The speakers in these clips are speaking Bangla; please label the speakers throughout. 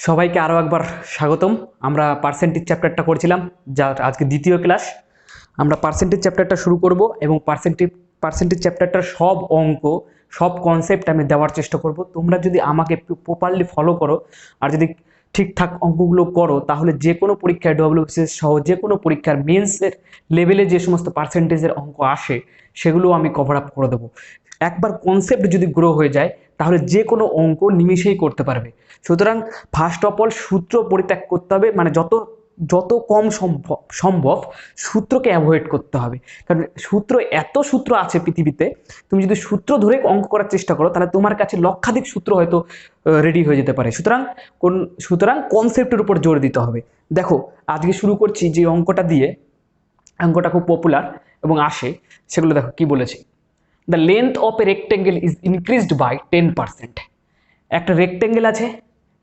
Speaker 1: সবাইকে আরও একবার স্বাগতম। আমরা পার্সেন্টেজ চ্যাপ্টারটা করছিলাম, যার আজকে দ্বিতীয় ক্লাস। আমরা পার্সেন্টেজ চ্যাপ্টারটা শুরু করব এবং পার্সেন্টেজ চ্যাপ্টারটার সব অঙ্ক, সব কনসেপ্ট আমি দেওয়ার চেষ্টা করব। তোমরা যদি আমাকে প্রপারলি ফলো করো আর যদি ঠিকঠাক অঙ্কগুলো করো, তাহলে যে কোনো পরীক্ষায় ডব্লিউবিসিএস সহ যে কোনো পরীক্ষার মেন্সের লেভেলে যে সমস্ত পার্সেন্টেজের অঙ্ক আসে সেগুলো আমি কভার আপ করে দেবো। একবার কনসেপ্ট যদি গ্রো হয়ে যায় তাহলে যে কোনো অঙ্ক নিমিষেই করতে পারবে। সুতরাং ফার্স্ট অফ অল সূত্র পরিত্যাগ করতে হবে, মানে যত কম সম্ভব সূত্রকে অ্যাভয়েড করতে হবে। কারণ এত সূত্র আছে পৃথিবীতে, তুমি যদি সূত্র ধরে অঙ্ক করার চেষ্টা করো তাহলে তোমার কাছে লক্ষাধিক সূত্র হয়তো রেডি হয়ে যেতে পারে। সুতরাং কনসেপ্টের উপর জোর দিতে হবে। দেখো, আজকে শুরু করছি যে অঙ্কটা দিয়ে। অঙ্কটা খুব পপুলার এবং আসে, সেগুলো দেখো কি বলেছে। The length of a rectangle is increased by 10%। একটা রেক্টেঙ্গেল আছে,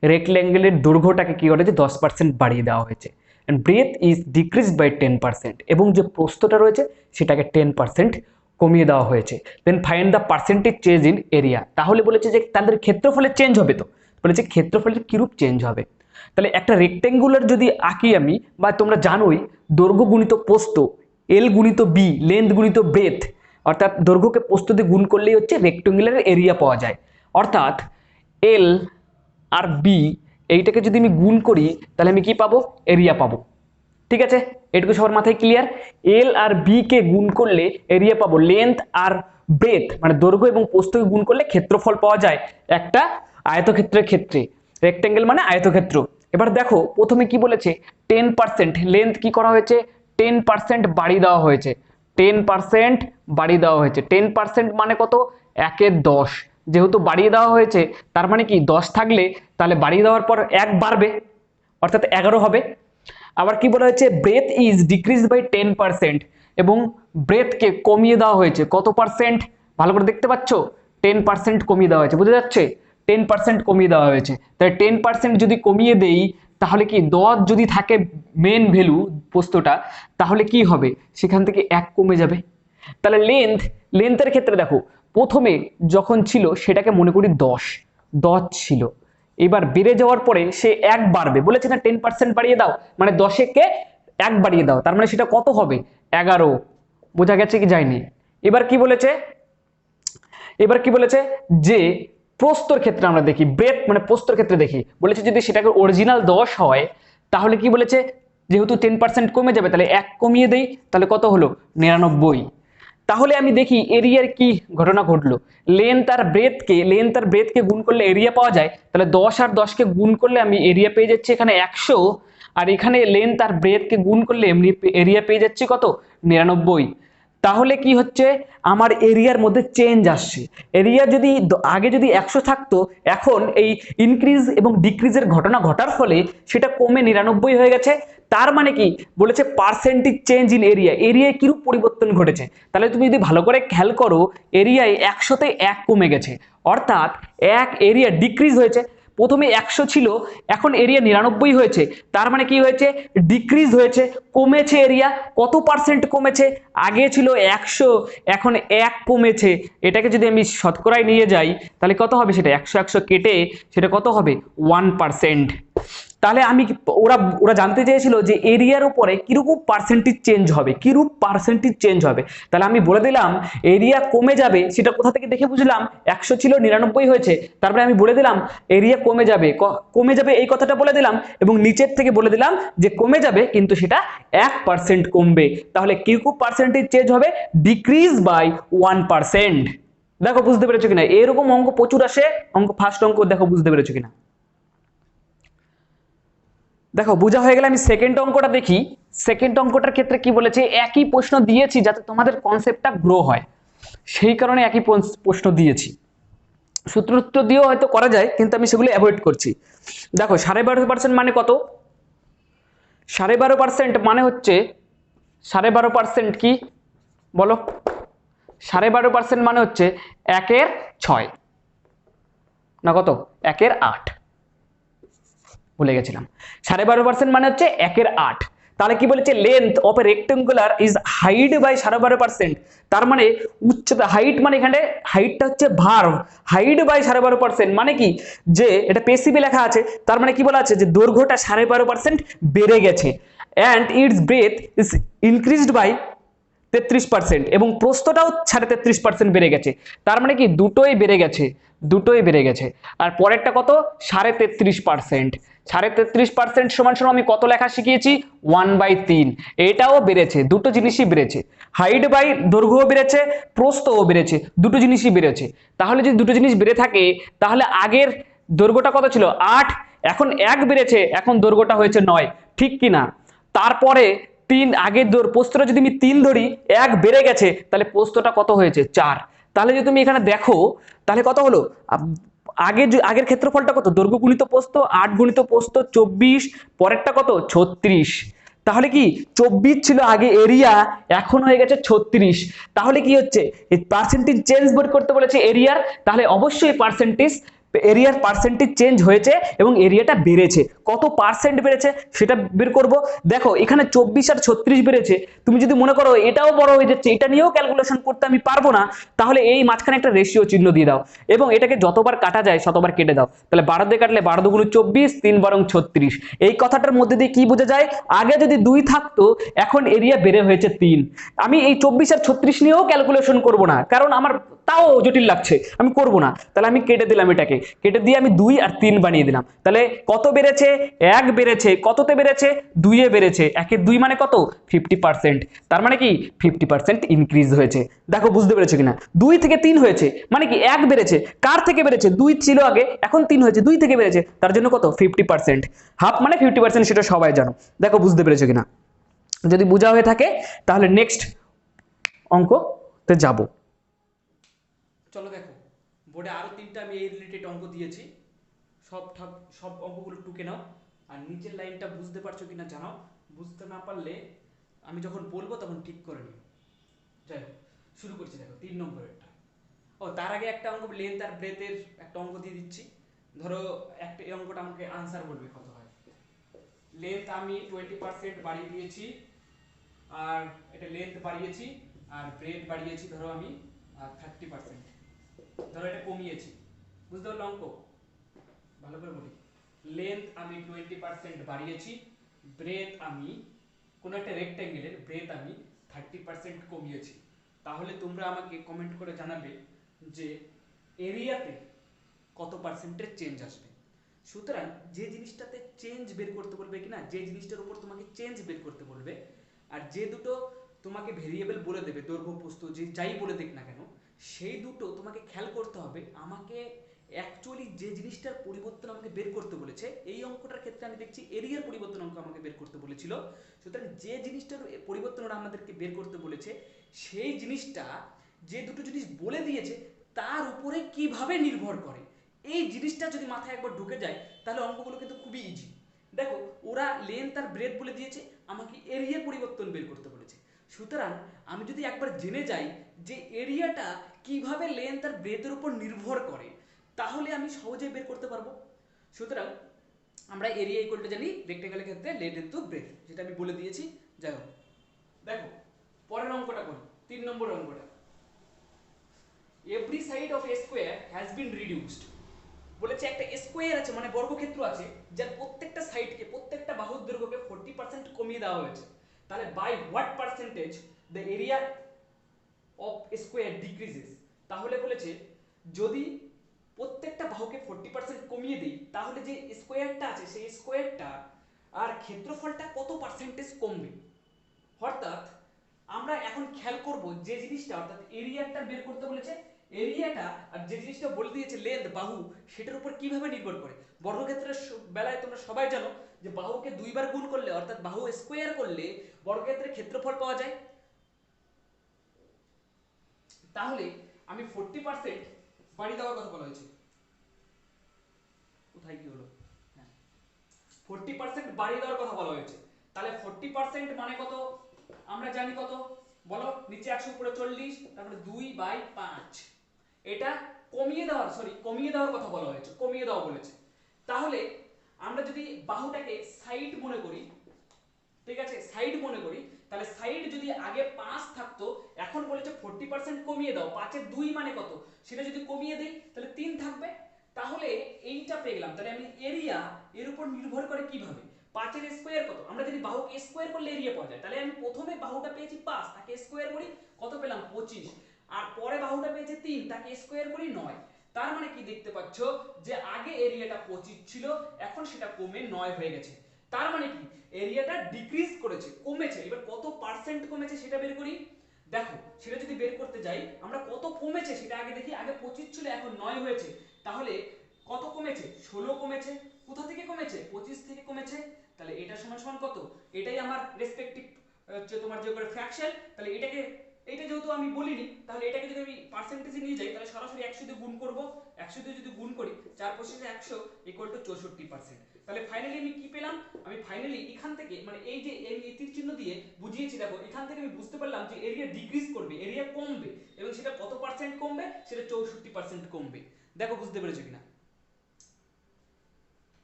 Speaker 1: রেক্টেঙ্গেলের দৈর্ঘ্যটাকে কি করেছে 10% বাড়িয়ে দেওয়া হয়েছে। And breadth is decreased by 10%, এবং যে প্রস্থটা রয়েছে সেটাকে 10% কমিয়ে দেওয়া হয়েছে। Then find the percentage change in area. তাহলে বলেছে যে তাদের ক্ষেত্রফলের চেঞ্জ হবে। তো বলেছে ক্ষেত্রফলের কিরূপ চেঞ্জ হবে। তাহলে একটা রেক্টেঙ্গুলার যদি আঁকি আমি, বা তোমরা জানোই দৈর্ঘ্য গুণিত প্রস্থ, এল গুণিত বি, লেন্থ গুণিত ব্রেথ, অর্থাৎ দৈর্ঘ্যকে প্রস্থ দিয়ে গুণ করলেই হচ্ছে রেক্টেঙ্গুলারের এরিয়া পাওয়া যায়। অর্থাৎ এল আর বি এইটাকে যদি আমি গুণ করি তাহলে আমি কি পাবো, এরিয়া পাবো। ঠিক আছে, এটুকু সবার মাথায় ক্লিয়ার। এল আর বি কে গুণ করলে এরিয়া পাবো। লেন্থ আর ব্রেথ মানে দৈর্ঘ্য এবং প্রস্থকে গুণ করলে ক্ষেত্রফল পাওয়া যায় একটা আয়তক্ষেত্রের ক্ষেত্রে। রেক্টেঙ্গেল মানে আয়তক্ষেত্র। এবার দেখো প্রথমে কি বলেছে, 10% লেন্থ কি করা হয়েছে, 10% বাড়িয়ে দেওয়া হয়েছে। 10% বাড়িয়ে দেওয়া হয়েছে। 10% মানে কত, 1/10। যেহেতু বাড়িয়ে দেওয়া হয়েছে তার মানে কি 10 থাকলে তাহলে বাড়িয়ে দেওয়ার পর 1 বাড়বে, অর্থাৎ 11 হবে। আবার কি বলা হয়েছে, ব্রেথ ইজ ডিক্রিজ বাই 10%, এবং ব্রেথকে কমিয়ে দেওয়া হয়েছে কত পার্সেন্ট, ভালো করে দেখতে পাচ্ছ, 10% কমিয়ে দেওয়া হয়েছে। বুঝা যাচ্ছে, 10% কমিয়ে দেওয়া হয়েছে। তাই 10% যদি কমিয়ে দেই তাহলে কি 10 যদি থাকে মেন ভ্যালু প্রস্থটা, তাহলে কি হবে, সেখান থেকে 1 কমে যাবে। তাহলে লেন্থের ক্ষেত্রে দেখো, প্রথমে যখন ছিল সেটাকে মনে করি 10 ছিল। এবার বেড়ে যাওয়ার পরে সে 1 বাড়বে, বলেছে না 10% বাড়িয়ে দাও, মানে 10 কে 1 বাড়িয়ে দাও, তার মানে সেটা কত হবে, 11। বোঝা গেছে কি যায়নি? এবার কি বলেছে যে প্রস্থর ক্ষেত্রে আমরা দেখি, ব্রেথ মানে প্রস্থর ক্ষেত্রে দেখি, বলেছে যদি সেটাকে অরিজিনাল 10 হয় তাহলে কি বলেছে, যেহেতু 10% কমে যাবে তাহলে 1 কমিয়ে দেই, তাহলে কত হলো, 99। তাহলে আমি দেখি এরিয়ার কি ঘটনা ঘটলো। লেন্থ আর ব্রেথকে গুণ করলে এরিয়া পাওয়া যায়। তাহলে 10 আর 10 কে গুণ করলে আমি এরিয়া পেয়ে যাচ্ছি এখানে 100, আর এখানে লেন্থ আর ব্রেথকে গুণ করলে এমনি এরিয়া পেয়ে যাচ্ছি কত, 99। তাহলে কি হচ্ছে, আমার এরিয়ার মধ্যে চেঞ্জ আসছে। এরিয়া যদি আগে যদি 100 থাকতো, এখন এই ইনক্রিজ এবং ডিক্রিজের ঘটনা ঘটার ফলে সেটা কমে 99 হয়ে গেছে। তার মানে কি বলেছে, পার্সেন্টেজ চেঞ্জ ইন এরিয়া, এরিয়ায় কিরূপ পরিবর্তন ঘটেছে। তাহলে তুমি যদি ভালো করে খেয়াল করো, এরিয়ায় 100তে 1 কমে গেছে, অর্থাৎ 1 এরিয়া ডিক্রিজ হয়েছে। প্রথমে 100 ছিল, এখন এরিয়া 99 হয়েছে। তার মানে কি হয়েছে, ডিক্রিজ হয়েছে, কমেছে এরিয়া। কত পার্সেন্ট কমেছে, আগে ছিল 100, এখন 1 কমেছে। এটাকে যদি আমি শতকরায় নিয়ে যাই তাহলে কত হবে, সেটা 100 কেটে সেটা কত হবে, 1%। তাহলে ওরা জানতে চেয়েছিল যে এরিয়ার উপরে কিরকম পার্সেন্টেজ চেঞ্জ হবে। তাহলে আমি বলে দিলাম এরিয়া কমে যাবে, সেটা কোথা থেকে দেখে বুঝলাম, 100 ছিল 99 হয়েছে, তারপরে আমি বলে দিলাম এরিয়া কমে যাবে এই কথাটা বলে দিলাম, এবং নিচের থেকে বলে দিলাম যে কমে যাবে কিন্তু সেটা 1% কমবে। তাহলে কিরকম পার্সেন্টেজ চেঞ্জ হবে, ডিক্রিজ বাই 1%। দেখো বুঝতে পেরেছো কিনা, এরকম অঙ্ক প্রচুর আসে। ফার্স্ট অঙ্ক দেখো বুঝতে পেরেছো কিনা। দেখো বোঝা হয়ে গেলে আমি সেকেন্ড অঙ্কটা দেখি। সেকেন্ড অঙ্কটার ক্ষেত্রে কি বলেছে, একই প্রশ্ন দিয়েছি যাতে তোমাদের কনসেপ্টটা গ্রো হয়, সেই কারণে একই প্রশ্ন দিয়েছি। সূত্র দিয়েও হয়তো করা যায়, কিন্তু আমি সেগুলো অ্যাভয়েড করছি। দেখো 12.5% মানে কত, 12.5% মানে হচ্ছে, 12.5% কি বলো, 12.5% মানে হচ্ছে 1/6 না কত, 1/8, ভুলে গেছিলাম। 12.5% মানে হচ্ছে 1/8। তাহলে কি বলেছে, length of a rectangular is hiked by 12.5%। তার মানে উচ্চতা হাইট মানে এখানে হাইটটা হচ্ছে ভার্ব, হাইট বাই 12.5%, মানে কি যে এটা পেসিভে লেখা আছে, তার মানে কি বলা আছে যে দৈর্ঘ্যটা 12.5% বেড়ে গেছে, and its breadth is increased by 33%, এবং প্রস্থটাও 33.5% বেড়ে গেছে। তার মানে কি দুটোই বেড়ে গেছে, দুটোই বেড়ে গেছে। আর পরেরটা কত 33.5%, 33.5% সমান সমান আমি কত লেখা শিখিয়েছি 1/3, এটাও বেড়েছে, দুটো জিনিসই বেড়েছে, হাইট বাই দৈর্ঘ্য বেড়েছে, প্রস্থও বেড়েছে, দুটো জিনিসই বেড়েছে। তাহলে যদি দুটো জিনিস বেড়ে থাকে তাহলে আগের দৈর্ঘ্যটা কত ছিল 8, এখন 1 বেড়েছে, এখন দৈর্ঘ্যটা হয়েছে 9, ঠিক কি না? তারপরে 3, আগের প্রস্থটা যদি আমি 3 ধরি, 1 বেড়ে গেছে, তাহলে প্রস্থটা কত হয়েছে 4। তাহলে যদি তুমি এখানে দেখো তাহলে কত হলো, আগের ক্ষেত্রফলটা কত, দৈর্ঘ্য গুণিত প্রস্থ 8 গুণিত প্রস্থ 24, পরেরটা কত 36। তাহলে কি 24 ছিল আগে এরিয়া, এখন হয়ে গেছে 36। তাহলে কি হচ্ছে এই পার্সেন্টেজ চেঞ্জ বের করতে বলেছে এরিয়ার, তাহলে অবশ্যই এরিয়ার পার্সেন্টেজ চেঞ্জ হয়েছে এবং এরিয়াটা বেড়েছে। কত পার্সেন্ট বেড়েছে সেটা বের করব। দেখো এখানে 24 আর 36 বেড়েছে, তুমি যদি মনে করো এটাও বড় হয়ে যাচ্ছে, এটা নিয়েও ক্যালকুলেশন করতে আমি পারবো না, তাহলে এই মাঝখানে একটা রেশিও চিহ্ন দিয়ে দাও এবং এটাকে যতবার কাটা যায় শতবার কেটে দাও। তাহলে 12 দিয়ে কাটলে 12 দুগুণ 24, 3 বারং 36। এই কথাটার মধ্যে দিয়ে কি বোঝা যায়, আগে যদি 2 থাকতো এখন এরিয়া বেড়ে হয়েছে 3। আমি এই 24 আর 36 নিয়েও ক্যালকুলেশন করব না, কারণ আমার তাও জটিল লাগছে, আমি করব না। তাহলে আমি কেটে দিলাম, এটাকে কেটে দিয়ে আমি 2 আর 3 বানিয়ে দিলাম। তাহলে কত বেড়েছে 1 বেড়েছে, কততে বেড়েছে 2 এ বেড়েছে, 1 এর 2 মানে কত 50%, তার মানে কি 50% ইনক্রিজ হয়েছে। দেখো বুঝতে পেরেছো কিনা, 2 থেকে 3 হয়েছে মানে কি 1 বেড়েছে, কার থেকে বেড়েছে 2 ছিল আগে, এখন 3 হয়েছে, 2 থেকে বেড়েছে, তার জন্য কত 50%, হাফ মানে 50%, সেটা সবাই জানো। দেখো বুঝতে পেরেছো কিনা, যদি বোঝা হয়ে থাকে তাহলে নেক্সট অঙ্কতে যাব। চলো দেখো বোর্ডে আরো 3টা আমি এই রিলেটেড অঙ্ক দিয়েছি, সব অঙ্কগুলো টুকে নাও আর নিচের লাইনটা বুঝতে পারছো কিনা জানাও, বুঝতে না পারলে আমি যখন বলবো তখন ঠিক করে নিও। যাই হোক শুরু করছি, দেখো 3 নম্বরেরটা। ও তার আগে একটা অঙ্ক লেন্থ আর ব্রেথের একটা অঙ্ক দিয়ে দিচ্ছি। ধরো একটা এই অঙ্কটা আমাকে আনসার বলবে কত হয়। লেন্থ আমি 20% বাড়িয়ে দিয়েছি, আর এটা লেন্থ বাড়িয়েছি, আর ব্রেথ বাড়িয়েছি ধরো আমি 30%, ধরো এটা কমিয়েছি। বুঝতে পারলো অঙ্ক? ভালো করে বলি, লেন্থ আমি 20% বাড়িয়েছি, ব্রেথ আমি কোন একটা রেক্ট্যাঙ্গেলের ব্রেথ আমি 30% কমিয়েছি। তাহলে তোমরা আমাকে কমেন্ট করে জানাবে যে এরিয়াতে কত পার্সেন্টের চেঞ্জ আসবে। সুতরাং যে জিনিসটাতে চেঞ্জ বের করতে বলবে কিনা, যে জিনিসটার উপর তোমাকে চেঞ্জ বের করতে বলবে, আর যে দুটো তোমাকে ভেরিয়েবল বলে দেবে দৈর্ঘ্য প্রস্থ যে যাই বলে দেখ না কেন, সেই দুটো তোমাকে খেয়াল করতে হবে। আমাকে অ্যাকচুয়ালি যে জিনিসটার পরিবর্তন আমাকে বের করতে বলেছে, এই অঙ্কটার ক্ষেত্রে আমি দেখছি এরিয়ার পরিবর্তন অঙ্ক আমাকে বের করতে বলেছিল। সুতরাং যে জিনিসটার পরিবর্তন আমাদেরকে বের করতে বলেছে, সেই জিনিসটা যে দুটো জিনিস বলে দিয়েছে তার উপরে কিভাবে নির্ভর করে, এই জিনিসটা যদি মাথায় একবার ঢুকে যায় তাহলে অঙ্কগুলো কিন্তু খুবই ইজি। দেখো ওরা লেন্থ আর ব্রেথ বলে দিয়েছে, আমাকে এরিয়া পরিবর্তন বের করতে বলেছে। সুতরাং আমি যদি একবার জেনে যাই যে এরিয়াটা কিভাবে লেন্থ আর ব্রেথের উপর নির্ভর করে, তাহলে আমি সহজেই বের করতে পারবো। সুতরাং আমরা এরিয়া ইকুয়াল টু জানি রেক্ট্যাঙ্গেলের ক্ষেত্রে লেন্থ ইনটু ব্রেথ, যেটা আমি বলে দিয়েছি। যাই হোক দেখো পরের অঙ্কটা করি, 3 নম্বর অঙ্কটা। Every side of A square has been reduced. বলেছে একটা স্কোয়ার আছে মানে বর্গক্ষেত্র আছে, যার প্রত্যেকটা সাইডকে, প্রত্যেকটা বাহুর দৈর্ঘ্যকে 40% কমিয়ে দেওয়া হয়েছে। তাহলে by what percentage the area of square decreases. তাহলে বলেছে যদি প্রত্যেকটা বাহুকে 40% কমিয়ে দিই তাহলে যে স্কোয়ারটা আছে সেই স্কোয়ারটা আর ক্ষেত্রফলটা কত পার্সেন্টেজ কমবে। অর্থাৎ আমরা এখন খেয়াল করব যে জিনিসটা, অর্থাৎ এরিয়াটা বের করতে বলেছে, এরিয়াটা আর যে জিনিসটা বলে দিয়েছে লেন্থ বাহু, সেটার উপর কিভাবে নির্ভর করে। বর্গক্ষেত্রের বেলায় তোমরা সবাই জানো যে বাহুকে 2 বার গুণ করলে, অর্থাৎ বাহু স্কোয়ার করলে বর্গক্ষেত্রের ক্ষেত্রফল পাওয়া যায়। তাহলে আমি 40% বাড়িয়ে দেওয়ার কথা বলা হয়েছে, কোথায় কি হলো, হ্যাঁ 40% বাড়িয়ে দেওয়ার কথা বলা হয়েছে। তাহলে 40% মানে কত আমরা জানি, কত বলো, নিচে 100 উপরে 40, তারপরে 2/5। এটা কমিয়ে দেওয়ার কথা বলা হয়েছে, কমিয়ে দেওয়া বলেছে। তাহলে আমরা যদি বাহুটাকে সাইড মনে করি, ঠিক আছে সাইড মনে করি, তাহলে সাইড যদি আগে 5 থাকতো, এখন বলেছে 40% কমিয়ে দাও, 5 এর 2 মানে কত, সেটা যদি কমিয়ে দেই তাহলে 3 থাকবে। তাহলে এইটা পেয়ে গেলাম। তাহলে আমি এরিয়া এর উপর নির্ভর করে কিভাবে, 5 এর স্কয়ার কত, আমরা যদি বাহুকে স্কয়ার করলে এরিয়া পাওয়া যায়, তাহলে আমি প্রথমে বাহুটা পেয়েছি 5, তাকে স্কয়ার করি কত পেলাম 25, আর পরে বাহুটা পেয়েছি 3, তাকে স্কয়ার করি 9। তার মানে কি দেখতে পাচ্ছ যে আগে এরিয়াটা 25 ছিল, এখন সেটা কমে 9 হয়ে গেছে। তার মানে কি এরিয়াটা ডিক্রিজ করেছে, কমেছে। এবার কত পার্সেন্ট কমেছে সেটা বের করি। দেখো সেটা যদি বের করতে যাই, আমরা কত কমেছে সেটা আগে দেখি। আগে 25 ছিল, এখন 9 হয়েছে। তাহলে কত কমেছে, 16 কমেছে। কোথা থেকে কমেছে, 25 থেকে কমেছে। তাহলে এটা সমান সমান কত, এটাই আমার রেসপেক্টিভ হচ্ছে তোমার যে করে ফ্র্যাকশন। তাহলে এটাকে, এইটা যেহেতু আমি বলিনি, তাহলে এটাকে যদি আমি পার্সেন্টেজে নিয়ে যাই, তাহলে সরাসরি 100 দিয়ে গুণ করব। 100 দিয়ে যদি গুণ করি 4 × 100 = 64%। তাহলে ফাইনালি আমি কি পেলাম, আমি ফাইনালি এখান থেকে মানে এই যে এই তীর চিহ্ন দিয়ে বুঝিয়েছি, দেখো এখান থেকে আমি বুঝতে পারলাম যে এরিয়া ডিক্রিজ করবে, এরিয়া কমবে, এবং সেটা কত পার্সেন্ট কমবে, সেটা 64% কমবে। দেখো বুঝতে পেরেছো কিনা।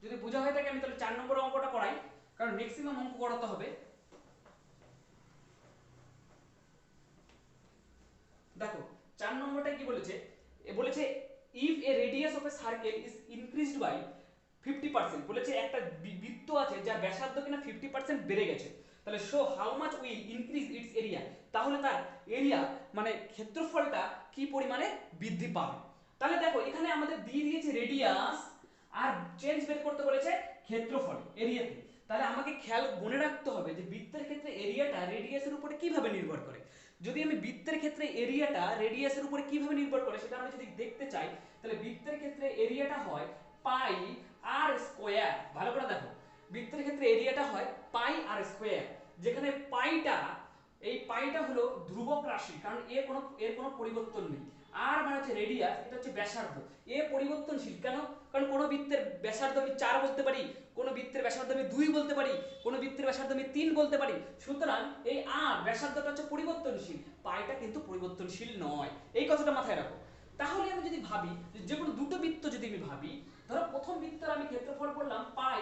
Speaker 1: যদি বোঝা হয়ে থাকে আমি তাহলে 4 নম্বর অঙ্কটা করাই, কারণ ম্যাক্সিমাম অঙ্ক করাতে হবে। দেখো 4 নম্বরটা কি বলেছে, বলেছে if a radius of a circle is increased by 50%, বলেছে একটা বৃত্ত আছে যার ব্যাসার্ধ কিনা 50% বেড়ে গেছে, তাহলে show how much will increase it's area, তাহলে তার এরিয়া মানে ক্ষেত্রফলটা কি পরিমাণে বৃদ্ধি পাবে। তাহলে দেখো এখানে আমাদের দিয়ে দিয়েছে রেডিয়াস, আর চেঞ্জ বের করতে বলেছে ক্ষেত্রফল এরিয়াতে। তাহলে আমাকে খেয়াল মনে রাখতে হবে যে বৃত্তের ক্ষেত্রে এরিয়াটা রেডিয়াসের উপরে কিভাবে নির্ভর করে। যদি আমি বৃত্তের ক্ষেত্রে এরিয়াটা রেডিয়াসের উপরে কিভাবে নির্ভর করে সেটা আমরা যদি দেখতে চাই, তাহলে বৃত্তের ক্ষেত্রে এরিয়াটা হয় পাই আর স্কয়ার। ভালো করে দেখো, বৃত্তের ক্ষেত্রে এরিয়াটা হয় পাই আর স্কয়ার, যেখানে পাইটা, এই পাইটা হলো ধ্রুবক রাশি, কারণ এর কোনো পরিবর্তন নেই। আর মানে হচ্ছে রেডিয়াস, এটা হচ্ছে ব্যাসার্ধ, এ পরিবর্তনশীল। কেন, কারণ কোনো বৃত্তের ব্যাসার্ধ আমি 4 বলতে পারি, কোনো বৃত্তের ব্যাসার্ধ আমি 2 বলতে পারি, কোনো বৃত্তের ব্যাসার্ধ আমি 3 বলতে পারি। সুতরাং এই আর ব্যাসার্ধটা হচ্ছে পরিবর্তনশীল, পাইটা কিন্তু পরিবর্তনশীল নয়, এই কথাটা মাথায় রাখো। তাহলে আমি যদি ভাবি যে কোনো দুটো বৃত্ত যদি আমি ভাবি, ধরো প্রথম বৃত্তের আমি ক্ষেত্রফল বললাম পাই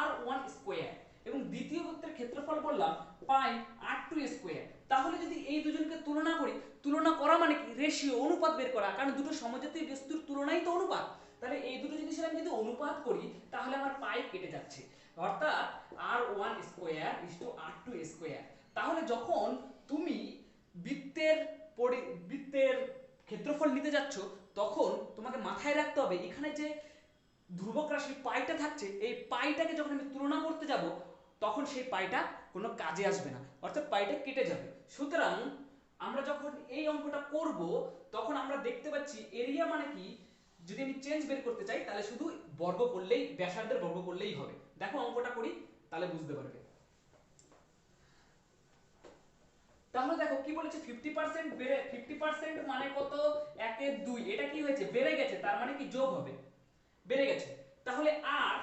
Speaker 1: r1 স্কয়ার, এবং দ্বিতীয় বৃত্তের ক্ষেত্রফল বললাম পাই r2 স্কয়ার। তাহলে যদি এই দুজনকে তুলনা করি, তুলনা করা মানে কি রেশিও, অনুপাত বের করা, কারণ দুটো সমজাতীয় বস্তুর তুলনাই তো অনুপাত। তাহলে এই দুটো জিনিসের আমি যদি অনুপাত করি, তাহলে আমার পাই কেটে যাচ্ছে, অর্থাৎ r1 স্কয়ার r2 স্কয়ার। তাহলে যখন তুমি বৃত্তের বৃত্তের ক্ষেত্রফল নিতে যাচ্ছ, তখন তোমাকে মাথায় রাখতে হবে এখানে যে ধ্রুবক রাশি পাইটা থাকছে, এই পাইটাকে যখন আমি তুলনা করতে যাব, তখন সেই পাইটা কোনো কাজে আসবে না, অর্থাৎ পাইটা কেটে যাবে। সুতরাং আমরা যখন এই অঙ্কটা করব, তখন আমরা দেখতে পাচ্ছি এরিয়া মানে কি, যদি আমি চেঞ্জ বের করতে চাই তাহলে শুধু বর্গ করলেই, ব্যাসার্ধের বর্গ করলেই হবে। দেখো অঙ্কটা করি, তাহলে বুঝতে পারবে। তাহলে দেখো কি বলেছে, 50% বেড়ে, 50% মানে কত, 1 এর 2, এটা কি হয়েছে, বেড়ে গেছে, তার মানে কি যোগ হবে, বেড়ে গেছে। তাহলে আর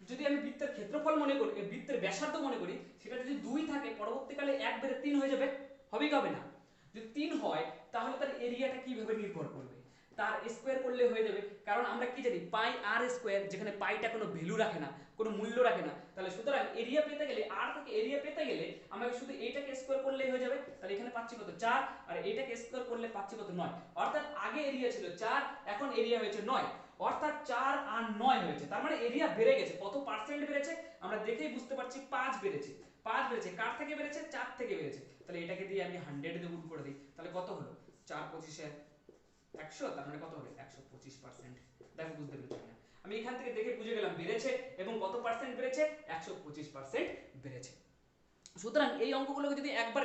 Speaker 1: যদি আমি বৃত্তের ক্ষেত্রফল মনে করি, বৃত্তের ব্যাসার্ধ মনে করি, সেটা যদি 2 থাকে, পরবর্তীকালে 1 বেড়ে 3 হয়ে যাবে, হবে কি হবে না। যদি 3 হয়, তাহলে তার এরিয়াটা কিভাবে নির্ভর করবে, তার স্কয়ার করলে হয়ে যাবে, কারণ আমরা কি জানি পাই আর স্কয়ার, যেখানে পাইটা কোনো ভ্যালু রাখে না, কোনো মূল্য রাখে না। তাহলে সুতরাং এরিয়া পেতে গেলে, আর থেকে এরিয়া পেতে গেলে আমাকে শুধু এইটাকে স্কয়ার করলেই হয়ে যাবে। তাহলে এখানে পাচ্ছি কত 4, আর এইটাকে স্কয়ার করলে পাচ্ছি কত 9, অর্থাৎ আগে এরিয়া ছিল 4, এখন এরিয়া হয়েছে 9, অর্থাৎ 4 আর 9 হয়েছে। তার মানে এরিয়া বেড়ে গেছে। কত পার্সেন্ট বেড়েছে আমরা দেখেই বুঝতে পারছি, 5 বেড়েছে। 5 বেড়েছে, কার থেকে বেড়েছে, 4 থেকে বেড়েছে। তাহলে এটাকে দিয়ে আমি 100 দিয়ে গুণ করে দিই, তাহলে কত হলো, 4 25 100, তার মানে কত হবে 125%। দেখো বুঝতে পেরেছো কিনা, আমি এখান থেকে দেখে বুঝে গেলাম বেড়েছে, এবং কত পার্সেন্ট বেড়েছে, 125% বেড়েছে। সুতরাং এই অঙ্কগুলোকে যদি একবার